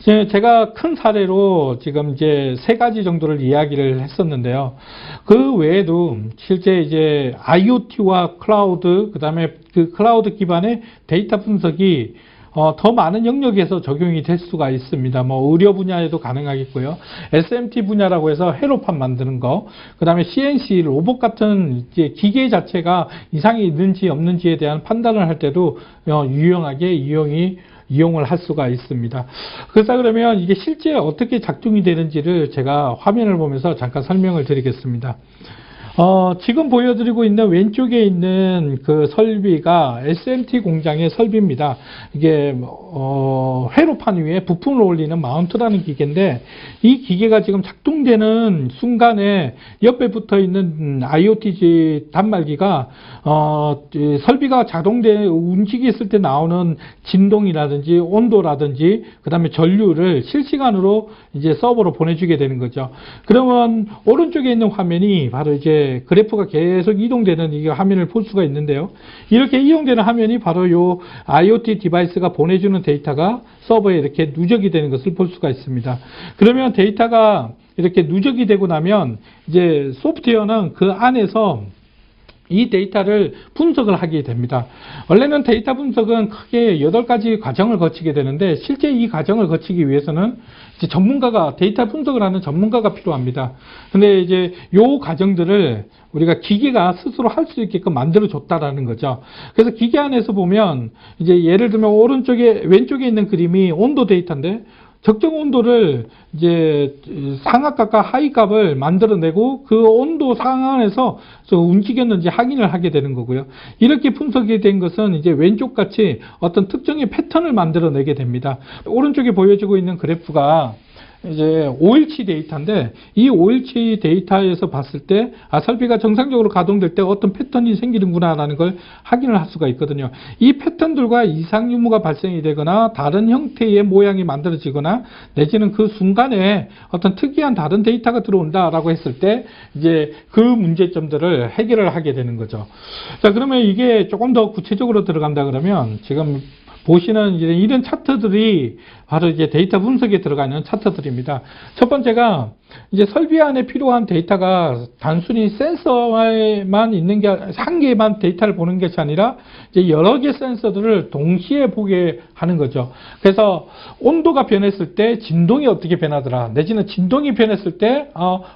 제가 큰 사례로 지금 이제 세 가지 정도를 이야기를 했었는데요. 그 외에도 실제 이제 IoT와 클라우드, 그 다음에 그 클라우드 기반의 데이터 분석이 더 많은 영역에서 적용이 될 수가 있습니다. 뭐 의료 분야에도 가능하겠고요. SMT 분야라고 해서 회로판 만드는 거, 그 다음에 CNC 로봇 같은 이제 기계 자체가 이상이 있는지 없는지에 대한 판단을 할 때도 유용하게 이용을 할 수가 있습니다. 그래서 그러면 이게 실제 어떻게 작동이 되는지를 제가 화면을 보면서 잠깐 설명을 드리겠습니다. 지금 보여드리고 있는 왼쪽에 있는 그 설비가 SMT 공장의 설비입니다. 이게 회로판 위에 부품을 올리는 마운트라는 기계인데, 이 기계가 지금 작동되는 순간에 옆에 붙어 있는 IoT 단말기가 설비가 움직였을 때 나오는 진동이라든지 온도라든지 그다음에 전류를 실시간으로 이제 서버로 보내주게 되는 거죠. 그러면 오른쪽에 있는 화면이 바로 이제 그래프가 계속 이동되는 이 화면을 볼 수가 있는데요. 이렇게 이용되는 화면이 바로 요 IoT 디바이스가 보내주는 데이터가 서버에 이렇게 누적이 되는 것을 볼 수가 있습니다. 그러면 데이터가 이렇게 누적이 되고 나면 이제 소프트웨어는 그 안에서 이 데이터를 분석을 하게 됩니다. 원래는 데이터 분석은 크게 8가지 과정을 거치게 되는데, 실제 이 과정을 거치기 위해서는 이제 데이터 분석을 하는 전문가가 필요합니다. 근데 이제 요 과정들을 우리가 기계가 스스로 할 수 있게끔 만들어 줬다라는 거죠. 그래서 기계 안에서 보면 이제 예를 들면 왼쪽에 있는 그림이 온도 데이터인데, 적정 온도를 이제 상하값과 하위값을 만들어내고 그 온도 상한에서 움직였는지 확인을 하게 되는 거고요. 이렇게 분석이 된 것은 이제 왼쪽 같이 어떤 특정의 패턴을 만들어내게 됩니다. 오른쪽에 보여지고 있는 그래프가 이제 5일치 데이터인데, 이 5일치 데이터에서 봤을 때 설비가 정상적으로 가동될 때 어떤 패턴이 생기는구나라는 걸 확인을 할 수가 있거든요. 이 패턴들과 이상 유무가 발생이 되거나 다른 형태의 모양이 만들어지거나 내지는 그 순간에 어떤 특이한 다른 데이터가 들어온다라고 했을 때 이제 그 문제점들을 해결을 하게 되는 거죠. 자, 그러면 이게 조금 더 구체적으로 들어간다 그러면, 지금 보시는 이런 차트들이 바로 이제 데이터 분석에 들어가 있는 차트들입니다. 첫 번째가 이제 설비 안에 필요한 데이터가 단순히 센서에만 있는 게, 한 개만 데이터를 보는 것이 아니라 이제 여러 개 센서들을 동시에 보게 하는 거죠. 그래서 온도가 변했을 때 진동이 어떻게 변하더라, 내지는 진동이 변했을 때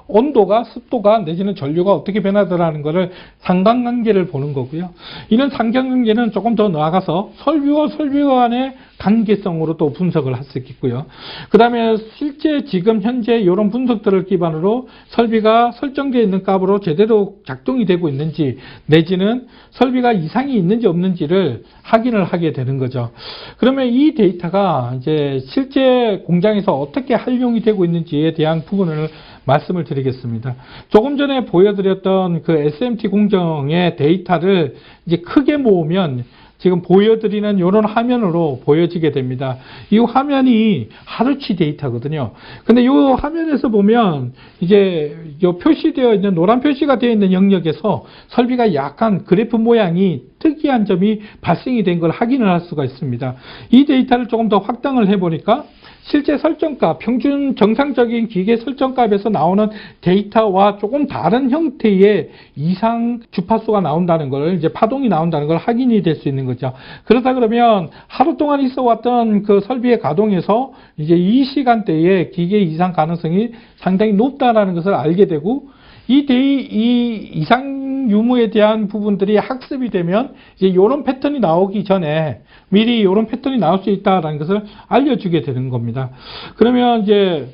온도가, 습도가, 내지는 전류가 어떻게 변하더라는 것을 상관관계를 보는 거고요. 이런 상관관계는 조금 더 나아가서 설비와 설비 간의 관계성으로 또 분석을 할 수 있겠고요. 그 다음에 실제 지금 현재 이런 분석들을 기반으로 설비가 설정되어 있는 값으로 제대로 작동이 되고 있는지, 내지는 설비가 이상이 있는지 없는지를 확인을 하게 되는 거죠. 그러면 이 데이터가 이제 실제 공장에서 어떻게 활용이 되고 있는지에 대한 부분을 말씀을 드리겠습니다. 조금 전에 보여드렸던 그 SMT 공정의 데이터를 이제 크게 모으면 지금 보여드리는 이런 화면으로 보여지게 됩니다. 이 화면이 하루치 데이터거든요. 근데 이 화면에서 보면 이제 요 표시되어 있는, 노란 표시가 되어 있는 영역에서 설비가 약간 그래프 모양이 특이한 점이 발생이 된 걸 확인을 할 수가 있습니다. 이 데이터를 조금 더 확장을 해보니까 실제 설정값, 평균 정상적인 기계 설정값에서 나오는 데이터와 조금 다른 형태의 이상 주파수가 나온다는 걸, 이제 파동이 나온다는 걸 확인이 될 수 있는 거죠. 그렇다 그러면 하루 동안 있어 왔던 그 설비의 가동에서 이제 이 시간대에 기계 이상 가능성이 상당히 높다라는 것을 알게 되고, 이 이상 유무에 대한 부분들이 학습이 되면 이제 이런 패턴이 나오기 전에 미리 이런 패턴이 나올 수 있다라는 것을 알려주게 되는 겁니다. 그러면 이제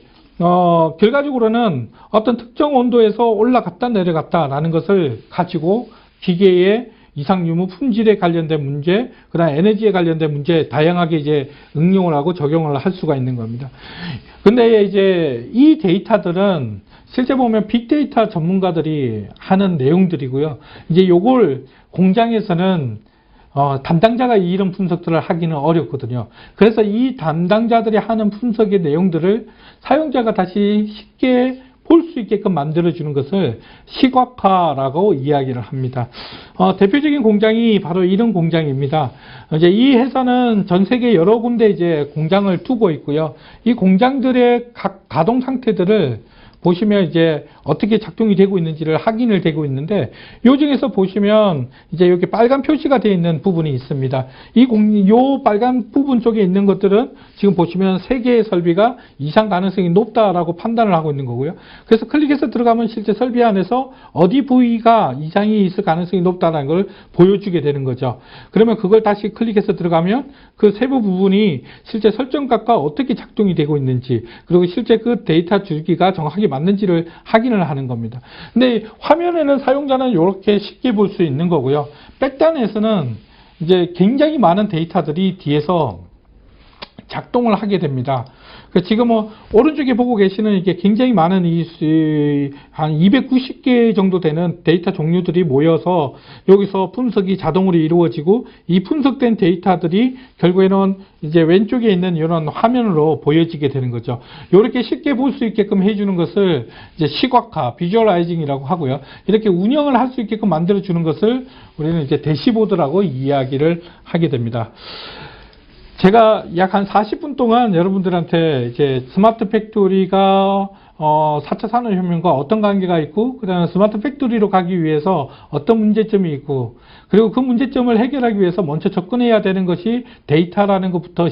결과적으로는 어떤 특정 온도에서 올라갔다 내려갔다라는 것을 가지고 기계의 이상 유무 품질에 관련된 문제, 그다음 에너지에 관련된 문제 다양하게 이제 응용을 하고 적용을 할 수가 있는 겁니다. 근데 이제 이 데이터들은 실제 보면 빅데이터 전문가들이 하는 내용들이고요. 이제 요걸 공장에서는 담당자가 이런 분석들을 하기는 어렵거든요. 그래서 이 담당자들이 하는 분석의 내용들을 사용자가 다시 쉽게 볼 수 있게끔 만들어주는 것을 시각화라고 이야기를 합니다. 대표적인 공장이 바로 이런 공장입니다. 이제 이 회사는 전 세계 여러 군데 이제 공장을 두고 있고요. 이 공장들의 각 가동 상태들을 보시면 이제 어떻게 작동이 되고 있는지를 확인을 되고 있는데, 요 중에서 보시면 이제 여기 빨간 표시가 되어 있는 부분이 있습니다. 요 빨간 부분 쪽에 있는 것들은 지금 보시면 3개의 설비가 이상 가능성이 높다라고 판단을 하고 있는 거고요. 그래서 클릭해서 들어가면 실제 설비 안에서 어디 부위가 이상이 있을 가능성이 높다는 걸 보여주게 되는 거죠. 그러면 그걸 다시 클릭해서 들어가면 그 세부 부분이 실제 설정값과 어떻게 작동이 되고 있는지, 그리고 실제 그 데이터 주기가 정확하게 맞는지를 확인을 하는 겁니다. 근데 화면에는 사용자는 이렇게 쉽게 볼 수 있는 거고요. 백단에서는 이제 굉장히 많은 데이터들이 뒤에서 작동을 하게 됩니다. 지금 오른쪽에 보고 계시는 이게 굉장히 많은 한 290개 정도 되는 데이터 종류들이 모여서 여기서 분석이 자동으로 이루어지고, 이 분석된 데이터들이 결국에는 이제 왼쪽에 있는 이런 화면으로 보여지게 되는 거죠. 이렇게 쉽게 볼 수 있게끔 해주는 것을 이제 시각화, 비주얼라이징이라고 하고요. 이렇게 운영을 할 수 있게끔 만들어 주는 것을 우리는 이제 대시보드라고 이야기를 하게 됩니다. 제가 약 한 40분 동안 여러분들한테 이제 스마트 팩토리가 4차 산업혁명과 어떤 관계가 있고, 그 다음에 스마트 팩토리로 가기 위해서 어떤 문제점이 있고, 그리고 그 문제점을 해결하기 위해서 먼저 접근해야 되는 것이 데이터라는 것부터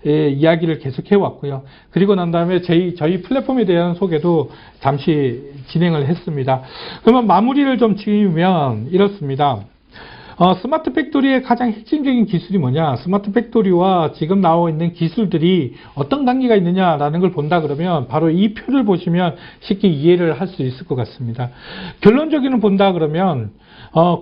이야기를 계속 해왔고요. 그리고 난 다음에 저희 플랫폼에 대한 소개도 잠시 진행을 했습니다. 그러면 마무리를 좀 지으면 이렇습니다. 스마트 팩토리의 가장 핵심적인 기술이 뭐냐? 스마트 팩토리와 지금 나와 있는 기술들이 어떤 관계가 있느냐라는 걸 본다 그러면 바로 이 표를 보시면 쉽게 이해를 할 수 있을 것 같습니다. 결론적으로 본다 그러면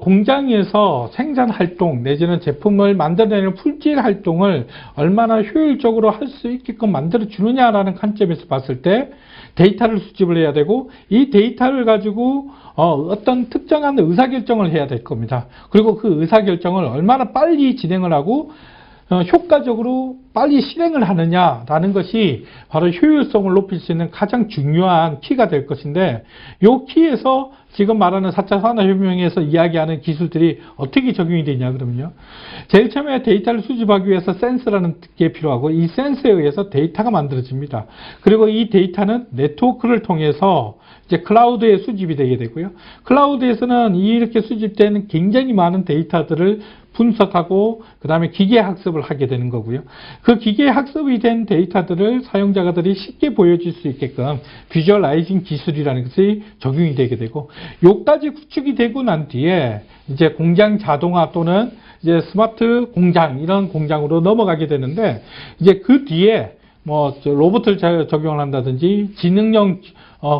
공장에서 생산 활동 내지는 제품을 만들어내는 품질 활동을 얼마나 효율적으로 할 수 있게끔 만들어 주느냐라는 관점에서 봤을 때 데이터를 수집을 해야 되고, 이 데이터를 가지고 어떤 특정한 의사결정을 해야 될 겁니다. 그리고 그 의사결정을 얼마나 빨리 진행을 하고 효과적으로 빨리 실행을 하느냐라는 것이 바로 효율성을 높일 수 있는 가장 중요한 키가 될 것인데, 이 키에서 지금 말하는 4차 산업혁명에서 이야기하는 기술들이 어떻게 적용이 되냐 그러면요. 제일 처음에 데이터를 수집하기 위해서 센서라는 게 필요하고, 이 센서에 의해서 데이터가 만들어집니다. 그리고 이 데이터는 네트워크를 통해서 이제 클라우드에 수집이 되게 되고요. 클라우드에서는 이렇게 수집된 굉장히 많은 데이터들을 분석하고 그 다음에 기계 학습을 하게 되는 거고요. 그 기계 학습이 된 데이터들을 사용자들이 쉽게 보여줄 수 있게끔 비주얼라이징 기술이라는 것이 적용이 되게 되고, 요까지 구축이 되고 난 뒤에 이제 공장 자동화 또는 이제 스마트 공장, 이런 공장으로 넘어가게 되는데, 이제 그 뒤에 로봇을 적용을 한다든지 지능형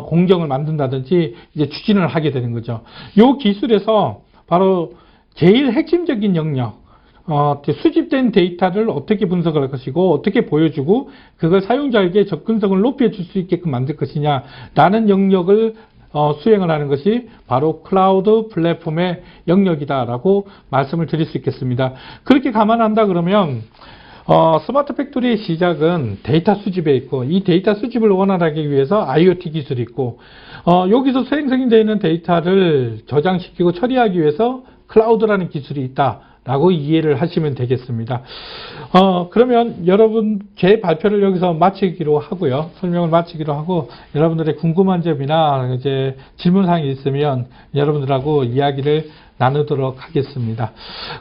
공정을 만든다든지 이제 추진을 하게 되는 거죠. 요 기술에서 바로 제일 핵심적인 영역, 수집된 데이터를 어떻게 분석을 할 것이고, 어떻게 보여주고, 그걸 사용자에게 접근성을 높여줄 수 있게끔 만들 것이냐라는 영역을 수행을 하는 것이 바로 클라우드 플랫폼의 영역이다라고 말씀을 드릴 수 있겠습니다. 그렇게 감안한다 그러면 스마트 팩토리의 시작은 데이터 수집에 있고, 이 데이터 수집을 원활하게 위해서 IoT 기술이 있고, 여기서 수행성이 되는 데이터를 저장시키고 처리하기 위해서 클라우드라는 기술이 있다라고 이해를 하시면 되겠습니다. 그러면 여러분 제 발표를 여기서 마치기로 하고요. 설명을 마치기로 하고, 여러분들의 궁금한 점이나 이제 질문사항이 있으면 여러분들하고 이야기를 나누도록 하겠습니다.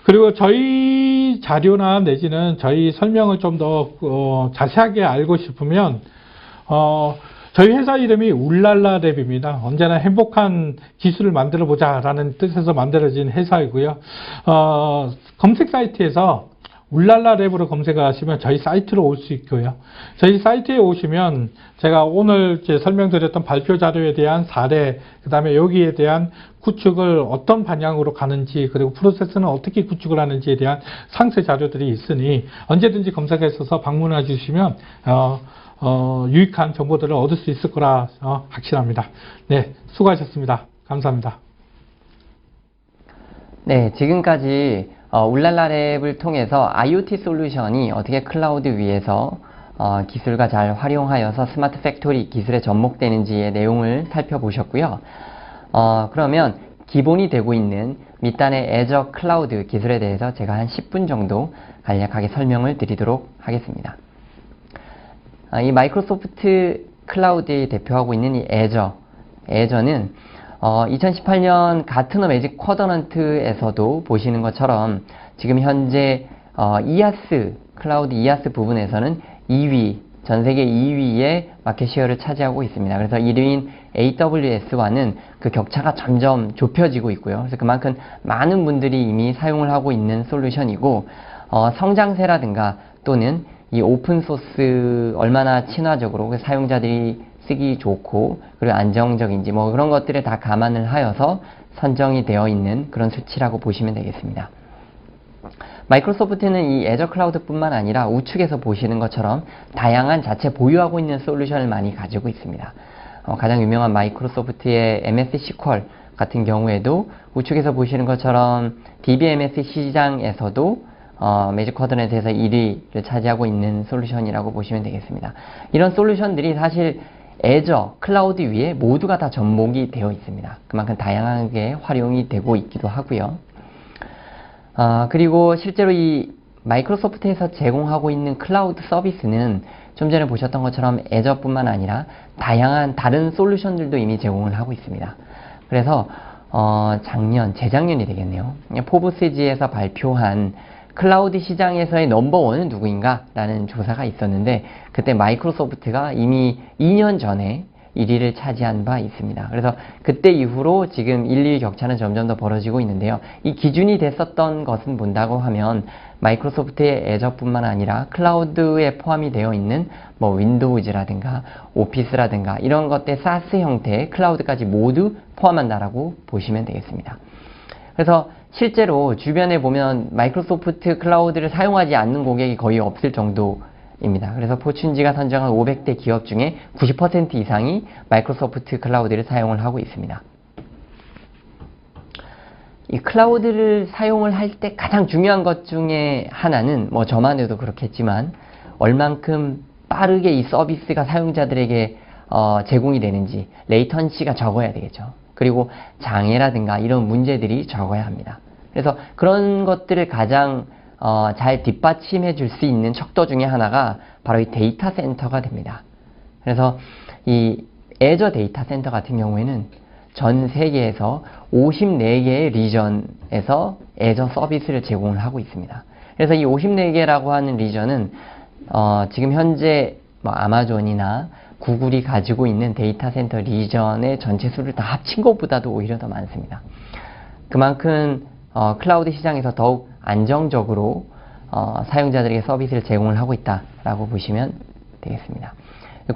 그리고 저희 자료나 내지는 저희 설명을 좀 더 자세하게 알고 싶으면 저희 회사 이름이 울랄라랩입니다. 언제나 행복한 기술을 만들어 보자라는 뜻에서 만들어진 회사이고요. 검색 사이트에서 울랄라랩으로 검색을 하시면 저희 사이트로 올 수 있고요. 저희 사이트에 오시면 제가 오늘 설명드렸던 발표 자료에 대한 사례, 그 다음에 여기에 대한 구축을 어떤 방향으로 가는지, 그리고 프로세스는 어떻게 구축을 하는지에 대한 상세 자료들이 있으니 언제든지 검색하셔서 방문해 주시면 유익한 정보들을 얻을 수 있을 거라 확신합니다. 네, 수고하셨습니다. 감사합니다. 네, 지금까지 울랄라랩을 통해서 IoT 솔루션이 어떻게 클라우드 위에서 기술과 잘 활용하여서 스마트 팩토리 기술에 접목되는지의 내용을 살펴보셨고요. 그러면 기본이 되고 있는 밑단의 애저 클라우드 기술에 대해서 제가 한 10분 정도 간략하게 설명을 드리도록 하겠습니다. 이 마이크로소프트 클라우드에 대표하고 있는 이 애저는 2018년 가트너 매직 쿼더넌트에서도 보시는 것처럼 지금 현재 클라우드 이아스 부분에서는 2위, 전 세계 2위의 마켓 쉐어를 차지하고 있습니다. 그래서 1위인 AWS와는 그 격차가 점점 좁혀지고 있고요. 그래서 그만큼 많은 분들이 이미 사용을 하고 있는 솔루션이고, 성장세라든가 또는 이 오픈소스 얼마나 친화적으로 사용자들이 쓰기 좋고 그리고 안정적인지 뭐 그런 것들을 다 감안을 하여서 선정이 되어 있는 그런 수치라고 보시면 되겠습니다. 마이크로소프트는 이 애저 클라우드뿐만 아니라 우측에서 보시는 것처럼 다양한 자체 보유하고 있는 솔루션을 많이 가지고 있습니다. 가장 유명한 마이크로소프트의 MS SQL 같은 경우에도 우측에서 보시는 것처럼 DBMS 시장에서도 매직 쿼드런트에서 1위를 차지하고 있는 솔루션이라고 보시면 되겠습니다. 이런 솔루션들이 사실 애저, 클라우드 위에 모두가 다 접목이 되어 있습니다. 그만큼 다양하게 활용이 되고 있기도 하고요. 그리고 실제로 이 마이크로소프트에서 제공하고 있는 클라우드 서비스는 좀 전에 보셨던 것처럼 애저뿐만 아니라 다양한 다른 솔루션들도 이미 제공을 하고 있습니다. 그래서 재작년이 되겠네요. 포브스지에서 발표한 클라우드 시장에서의 넘버원은 누구인가? 라는 조사가 있었는데 그때 마이크로소프트가 이미 2년 전에 1위를 차지한 바 있습니다. 그래서 그때 이후로 지금 1, 2위 격차는 점점 더 벌어지고 있는데요. 이 기준이 됐었던 것은 뭔다고 하면 마이크로소프트의 애저뿐만 아니라 클라우드에 포함이 되어 있는 뭐 윈도우즈라든가 오피스라든가 이런 것들 사스 형태의 클라우드까지 모두 포함한다라고 보시면 되겠습니다. 그래서 실제로 주변에 보면 마이크로소프트 클라우드를 사용하지 않는 고객이 거의 없을 정도입니다. 그래서 포춘지가 선정한 500대 기업 중에 90% 이상이 마이크로소프트 클라우드를 사용을 하고 있습니다. 이 클라우드를 사용을 할 때 가장 중요한 것 중에 하나는 뭐 저만 해도 그렇겠지만 얼만큼 빠르게 이 서비스가 사용자들에게 제공이 되는지 레이턴시가 적어야 되겠죠. 그리고 장애라든가 이런 문제들이 적어야 합니다. 그래서 그런 것들을 가장 잘 뒷받침해 줄 수 있는 척도 중에 하나가 바로 이 데이터 센터가 됩니다. 그래서 이 애저 데이터 센터 같은 경우에는 전 세계에서 54개의 리전에서 애저 서비스를 제공을 하고 있습니다. 그래서 이 54개라고 하는 리전은 지금 현재 뭐 아마존이나 구글이 가지고 있는 데이터 센터 리전의 전체 수를 다 합친 것보다도 오히려 더 많습니다. 그만큼 클라우드 시장에서 더욱 안정적으로 사용자들에게 서비스를 제공을 하고 있다라고 보시면 되겠습니다.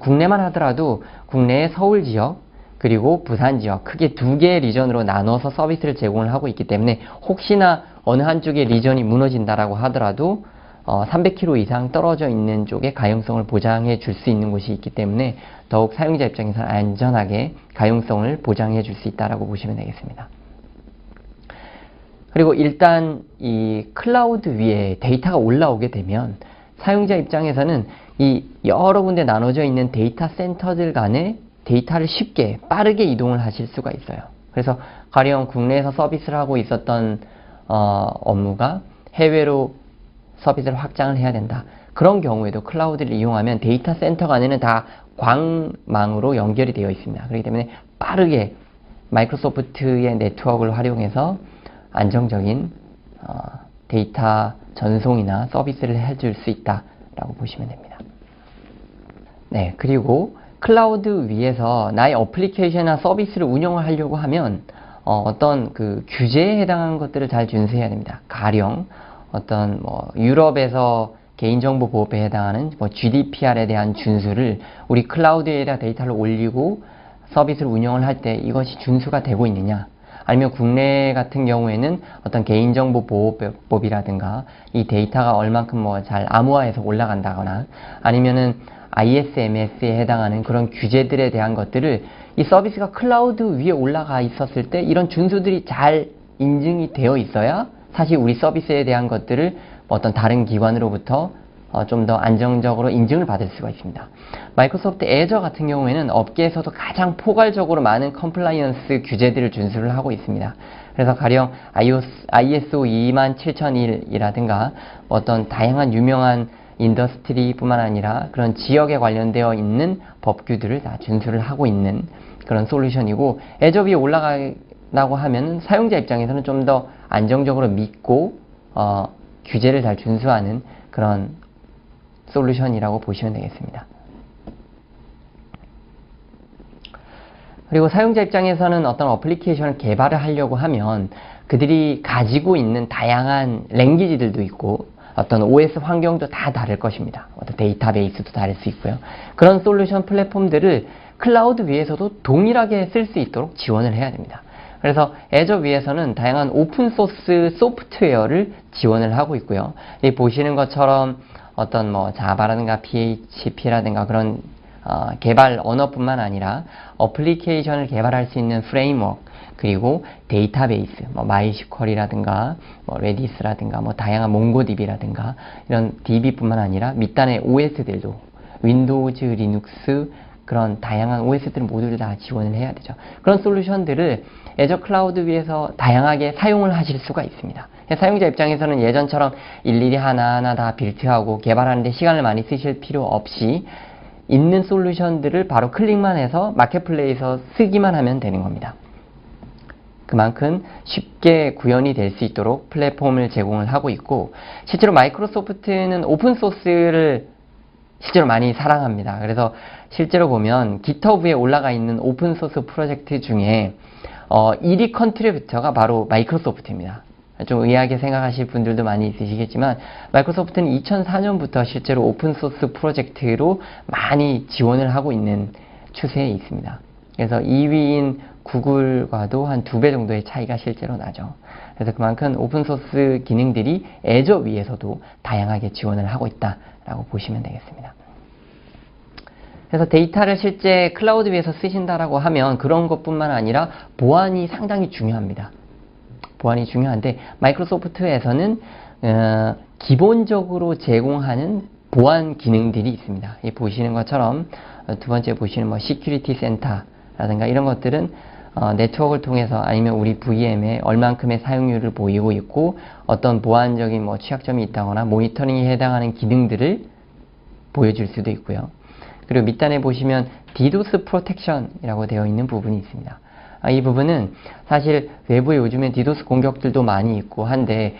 국내만 하더라도 국내의 서울 지역 그리고 부산 지역 크게 두 개의 리전으로 나눠서 서비스를 제공을 하고 있기 때문에 혹시나 어느 한쪽의 리전이 무너진다라고 하더라도 300km 이상 떨어져 있는 쪽에 가용성을 보장해 줄 수 있는 곳이 있기 때문에 더욱 사용자 입장에서 안전하게 가용성을 보장해 줄 수 있다라고 보시면 되겠습니다. 그리고 일단 이 클라우드 위에 데이터가 올라오게 되면 사용자 입장에서는 이 여러 군데 나눠져 있는 데이터 센터들 간에 데이터를 쉽게 빠르게 이동을 하실 수가 있어요. 그래서 가령 국내에서 서비스를 하고 있었던 업무가 해외로 서비스를 확장을 해야 된다. 그런 경우에도 클라우드를 이용하면 데이터 센터 간에는 다 광망으로 연결이 되어 있습니다. 그렇기 때문에 빠르게 마이크로소프트의 네트워크를 활용해서 안정적인 데이터 전송이나 서비스를 해줄 수 있다라고 보시면 됩니다. 네, 그리고 클라우드 위에서 나의 어플리케이션이나 서비스를 운영을 하려고 하면 어떤 그 규제에 해당하는 것들을 잘 준수해야 됩니다. 가령 어떤 뭐 유럽에서 개인정보 보호법에 해당하는 뭐 GDPR에 대한 준수를 우리 클라우드에다 데이터를 올리고 서비스를 운영을 할 때 이것이 준수가 되고 있느냐, 아니면 국내 같은 경우에는 어떤 개인정보 보호법이라든가 이 데이터가 얼만큼 뭐 잘 암호화해서 올라간다거나 아니면은 ISMS에 해당하는 그런 규제들에 대한 것들을 이 서비스가 클라우드 위에 올라가 있었을 때 이런 준수들이 잘 인증이 되어 있어야 사실 우리 서비스에 대한 것들을 어떤 다른 기관으로부터 좀 더 안정적으로 인증을 받을 수가 있습니다. 마이크로소프트 애저 같은 경우에는 업계에서도 가장 포괄적으로 많은 컴플라이언스 규제들을 준수를 하고 있습니다. 그래서 가령 ISO 27001이라든가 어떤 다양한 유명한 인더스트리뿐만 아니라 그런 지역에 관련되어 있는 법규들을 다 준수를 하고 있는 그런 솔루션이고, 애저 위에 올라가라고 하면 사용자 입장에서는 좀 더 안정적으로 믿고 규제를 잘 준수하는 그런 솔루션이라고 보시면 되겠습니다. 그리고 사용자 입장에서는 어떤 어플리케이션을 개발을 하려고 하면 그들이 가지고 있는 다양한 랭귀지들도 있고 어떤 OS 환경도 다 다를 것입니다. 어떤 데이터베이스도 다를 수 있고요. 그런 솔루션 플랫폼들을 클라우드 위에서도 동일하게 쓸 수 있도록 지원을 해야 됩니다. 그래서 애저 위에서는 다양한 오픈소스 소프트웨어를 지원을 하고 있고요. 이 보시는 것처럼 어떤 뭐 자바라든가 PHP라든가 그런 개발 언어뿐만 아니라 어플리케이션을 개발할 수 있는 프레임워크, 그리고 데이터베이스, 뭐 마이스퀄이라든가 뭐 레디스라든가 뭐 다양한 몽고DB라든가 이런 DB뿐만 아니라 밑단의 OS들도 윈도우즈, 리눅스 그런 다양한 OS들 모두 다 지원을 해야 되죠. 그런 솔루션들을 애저 클라우드 위에서 다양하게 사용을 하실 수가 있습니다. 사용자 입장에서는 예전처럼 일일이 하나하나 다 빌트하고 개발하는데 시간을 많이 쓰실 필요 없이 있는 솔루션들을 바로 클릭만 해서 마켓플레이에서 쓰기만 하면 되는 겁니다. 그만큼 쉽게 구현이 될 수 있도록 플랫폼을 제공을 하고 있고, 실제로 마이크로소프트는 오픈소스를 실제로 많이 사랑합니다. 그래서 실제로 보면 GitHub에 올라가 있는 오픈소스 프로젝트 중에 1위 컨트리뷰터가 바로 마이크로소프트입니다. 좀 의아하게 생각하실 분들도 많이 있으시겠지만 마이크로소프트는 2004년부터 실제로 오픈소스 프로젝트로 많이 지원을 하고 있는 추세에 있습니다. 그래서 2위인 구글과도 한 2배 정도의 차이가 실제로 나죠. 그래서 그만큼 오픈소스 기능들이 애저 위에서도 다양하게 지원을 하고 있다라고 보시면 되겠습니다. 그래서 데이터를 실제 클라우드 위에서 쓰신다라고 하면 그런 것뿐만 아니라 보안이 상당히 중요합니다. 보안이 중요한데 마이크로소프트에서는 기본적으로 제공하는 보안 기능들이 있습니다. 이 보시는 것처럼 두 번째 보시는 뭐 시큐리티 센터라든가 이런 것들은 네트워크를 통해서 아니면 우리 VM에 얼만큼의 사용률을 보이고 있고 어떤 보안적인 뭐 취약점이 있다거나 모니터링에 해당하는 기능들을 보여줄 수도 있고요. 그리고 밑단에 보시면 DDoS 프로텍션이라고 되어 있는 부분이 있습니다. 이 부분은 사실 외부에 요즘에 DDoS 공격들도 많이 있고 한데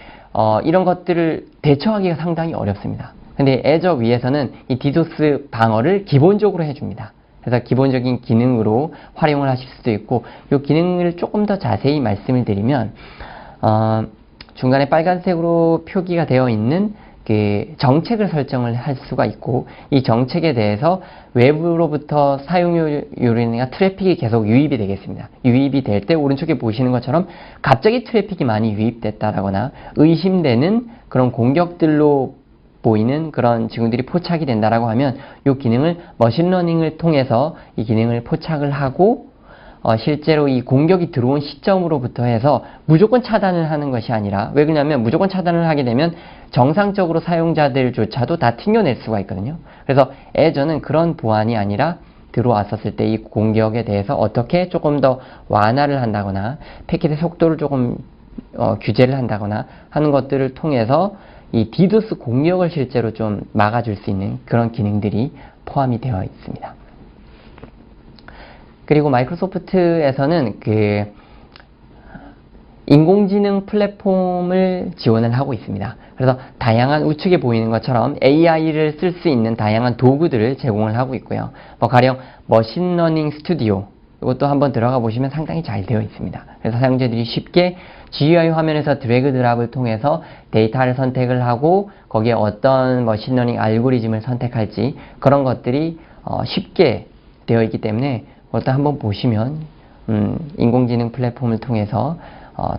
이런 것들을 대처하기가 상당히 어렵습니다. 근데 애저 위에서는 이 DDoS 방어를 기본적으로 해줍니다. 그래서 기본적인 기능으로 활용을 하실 수도 있고, 이 기능을 조금 더 자세히 말씀을 드리면 중간에 빨간색으로 표기가 되어 있는 그 정책을 설정을 할 수가 있고, 이 정책에 대해서 외부로부터 사용료나 트래픽이 계속 유입이 되겠습니다. 유입이 될 때 오른쪽에 보시는 것처럼 갑자기 트래픽이 많이 유입됐다라거나 의심되는 그런 공격들로 보이는 그런 징후들이 포착이 된다라고 하면 이 기능을 머신러닝을 통해서 이 기능을 포착을 하고 실제로 이 공격이 들어온 시점으로부터 해서 무조건 차단을 하는 것이 아니라, 왜 그러냐면 무조건 차단을 하게 되면 정상적으로 사용자들조차도 다 튕겨낼 수가 있거든요. 그래서 애저는 그런 보안이 아니라 들어왔었을 때 이 공격에 대해서 어떻게 조금 더 완화를 한다거나 패킷의 속도를 조금 규제를 한다거나 하는 것들을 통해서 이 DDoS 공격을 실제로 좀 막아줄 수 있는 그런 기능들이 포함이 되어 있습니다. 그리고 마이크로소프트에서는 그 인공지능 플랫폼을 지원을 하고 있습니다. 그래서 다양한 우측에 보이는 것처럼 AI를 쓸 수 있는 다양한 도구들을 제공을 하고 있고요. 가령 머신러닝 스튜디오, 이것도 한번 들어가 보시면 상당히 잘 되어 있습니다. 그래서 사용자들이 쉽게 GUI 화면에서 드래그 드랍을 통해서 데이터를 선택을 하고 거기에 어떤 머신러닝 알고리즘을 선택할지 그런 것들이 쉽게 되어 있기 때문에 그것도 한번 보시면 인공지능 플랫폼을 통해서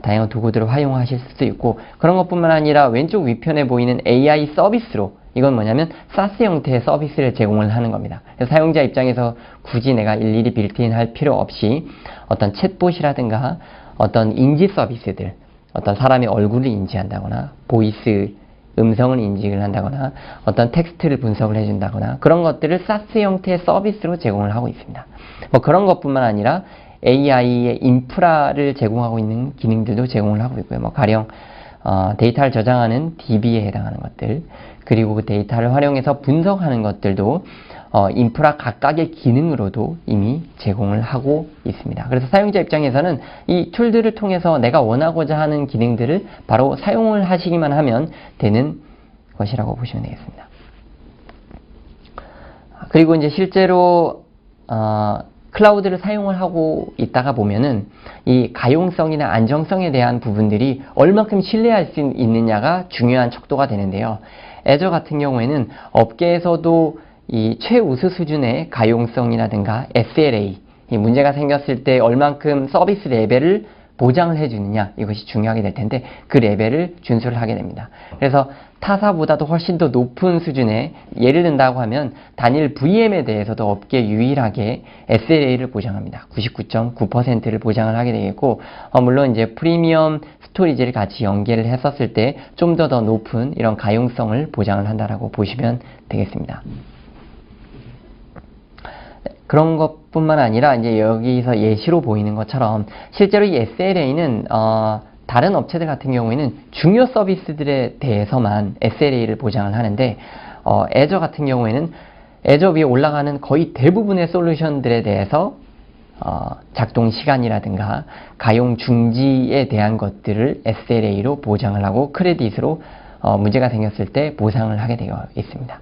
다양한 도구들을 활용하실 수도 있고, 그런 것뿐만 아니라 왼쪽 위편에 보이는 AI 서비스로, 이건 뭐냐면 SaaS 형태의 서비스를 제공을 하는 겁니다. 그래서 사용자 입장에서 굳이 내가 일일이 빌트인 할 필요 없이 어떤 챗봇이라든가 어떤 인지 서비스들, 어떤 사람의 얼굴을 인지한다거나 보이스 음성을 인식을 한다거나 어떤 텍스트를 분석을 해준다거나 그런 것들을 SaaS 형태의 서비스로 제공을 하고 있습니다. 그런 것뿐만 아니라 AI의 인프라를 제공하고 있는 기능들도 제공을 하고 있고요. 가령 데이터를 저장하는 DB에 해당하는 것들, 그리고 그 데이터를 활용해서 분석하는 것들도 인프라 각각의 기능으로도 이미 제공을 하고 있습니다. 그래서 사용자 입장에서는 이 툴들을 통해서 내가 원하고자 하는 기능들을 바로 사용을 하시기만 하면 되는 것이라고 보시면 되겠습니다. 그리고 이제 실제로 클라우드를 사용을 하고 있다가 보면은 이 가용성이나 안정성에 대한 부분들이 얼만큼 신뢰할 수 있느냐가 중요한 척도가 되는데요. 애저 같은 경우에는 업계에서도 이 최우수 수준의 가용성이라든가 SLA, 이 문제가 생겼을 때 얼만큼 서비스 레벨을 보장을 해주느냐, 이것이 중요하게 될 텐데 그 레벨을 준수를 하게 됩니다. 그래서 타사보다도 훨씬 더 높은 수준의, 예를 든다고 하면 단일 VM에 대해서도 업계 유일하게 SLA를 보장합니다. 99.9%를 보장을 하게 되겠고, 물론 이제 프리미엄 스토리지를 같이 연계를 했었을 때 좀 더 높은 이런 가용성을 보장을 한다라고 보시면 되겠습니다. 그런 것뿐만 아니라 이제 여기서 예시로 보이는 것처럼 실제로 이 SLA는 다른 업체들 같은 경우에는 중요 서비스들에 대해서만 SLA를 보장을 하는데 애저 같은 경우에는 애저 위에 올라가는 거의 대부분의 솔루션들에 대해서 작동 시간이라든가 가용 중지에 대한 것들을 SLA로 보장을 하고 크레딧으로 문제가 생겼을 때 보상을 하게 되어 있습니다.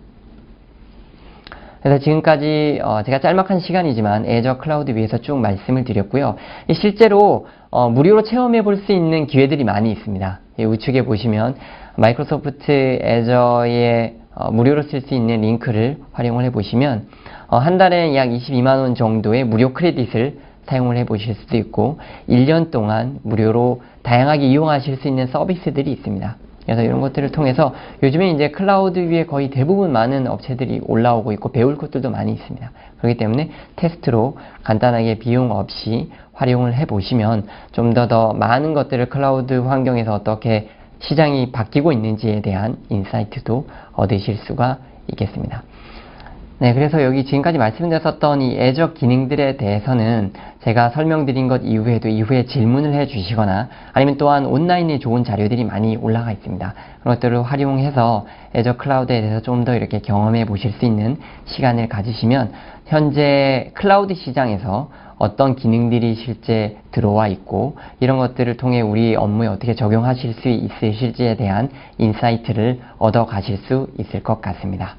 그래서 지금까지 제가 짤막한 시간이지만 애저 클라우드 위해서 쭉 말씀을 드렸고요. 실제로 무료로 체험해 볼 수 있는 기회들이 많이 있습니다. 우측에 보시면 마이크로소프트 애저에 무료로 쓸 수 있는 링크를 활용을 해 보시면 한 달에 약 22만 원 정도의 무료 크레딧을 사용을 해 보실 수도 있고 1년 동안 무료로 다양하게 이용하실 수 있는 서비스들이 있습니다. 그래서 이런 것들을 통해서 요즘에 이제 클라우드 위에 거의 대부분 많은 업체들이 올라오고 있고 배울 것들도 많이 있습니다. 그렇기 때문에 테스트로 간단하게 비용 없이 활용을 해 보시면 좀 더 많은 것들을 클라우드 환경에서 어떻게 시장이 바뀌고 있는지에 대한 인사이트도 얻으실 수가 있겠습니다. 네, 그래서 여기 지금까지 말씀드렸었던 이 애저 기능들에 대해서는 제가 설명드린 것 이후에도 이후에 질문을 해 주시거나 아니면 또한 온라인에 좋은 자료들이 많이 올라가 있습니다. 그런 것들을 활용해서 애저 클라우드에 대해서 좀 더 이렇게 경험해 보실 수 있는 시간을 가지시면 현재 클라우드 시장에서 어떤 기능들이 실제 들어와 있고 이런 것들을 통해 우리 업무에 어떻게 적용하실 수 있으실지에 대한 인사이트를 얻어 가실 수 있을 것 같습니다.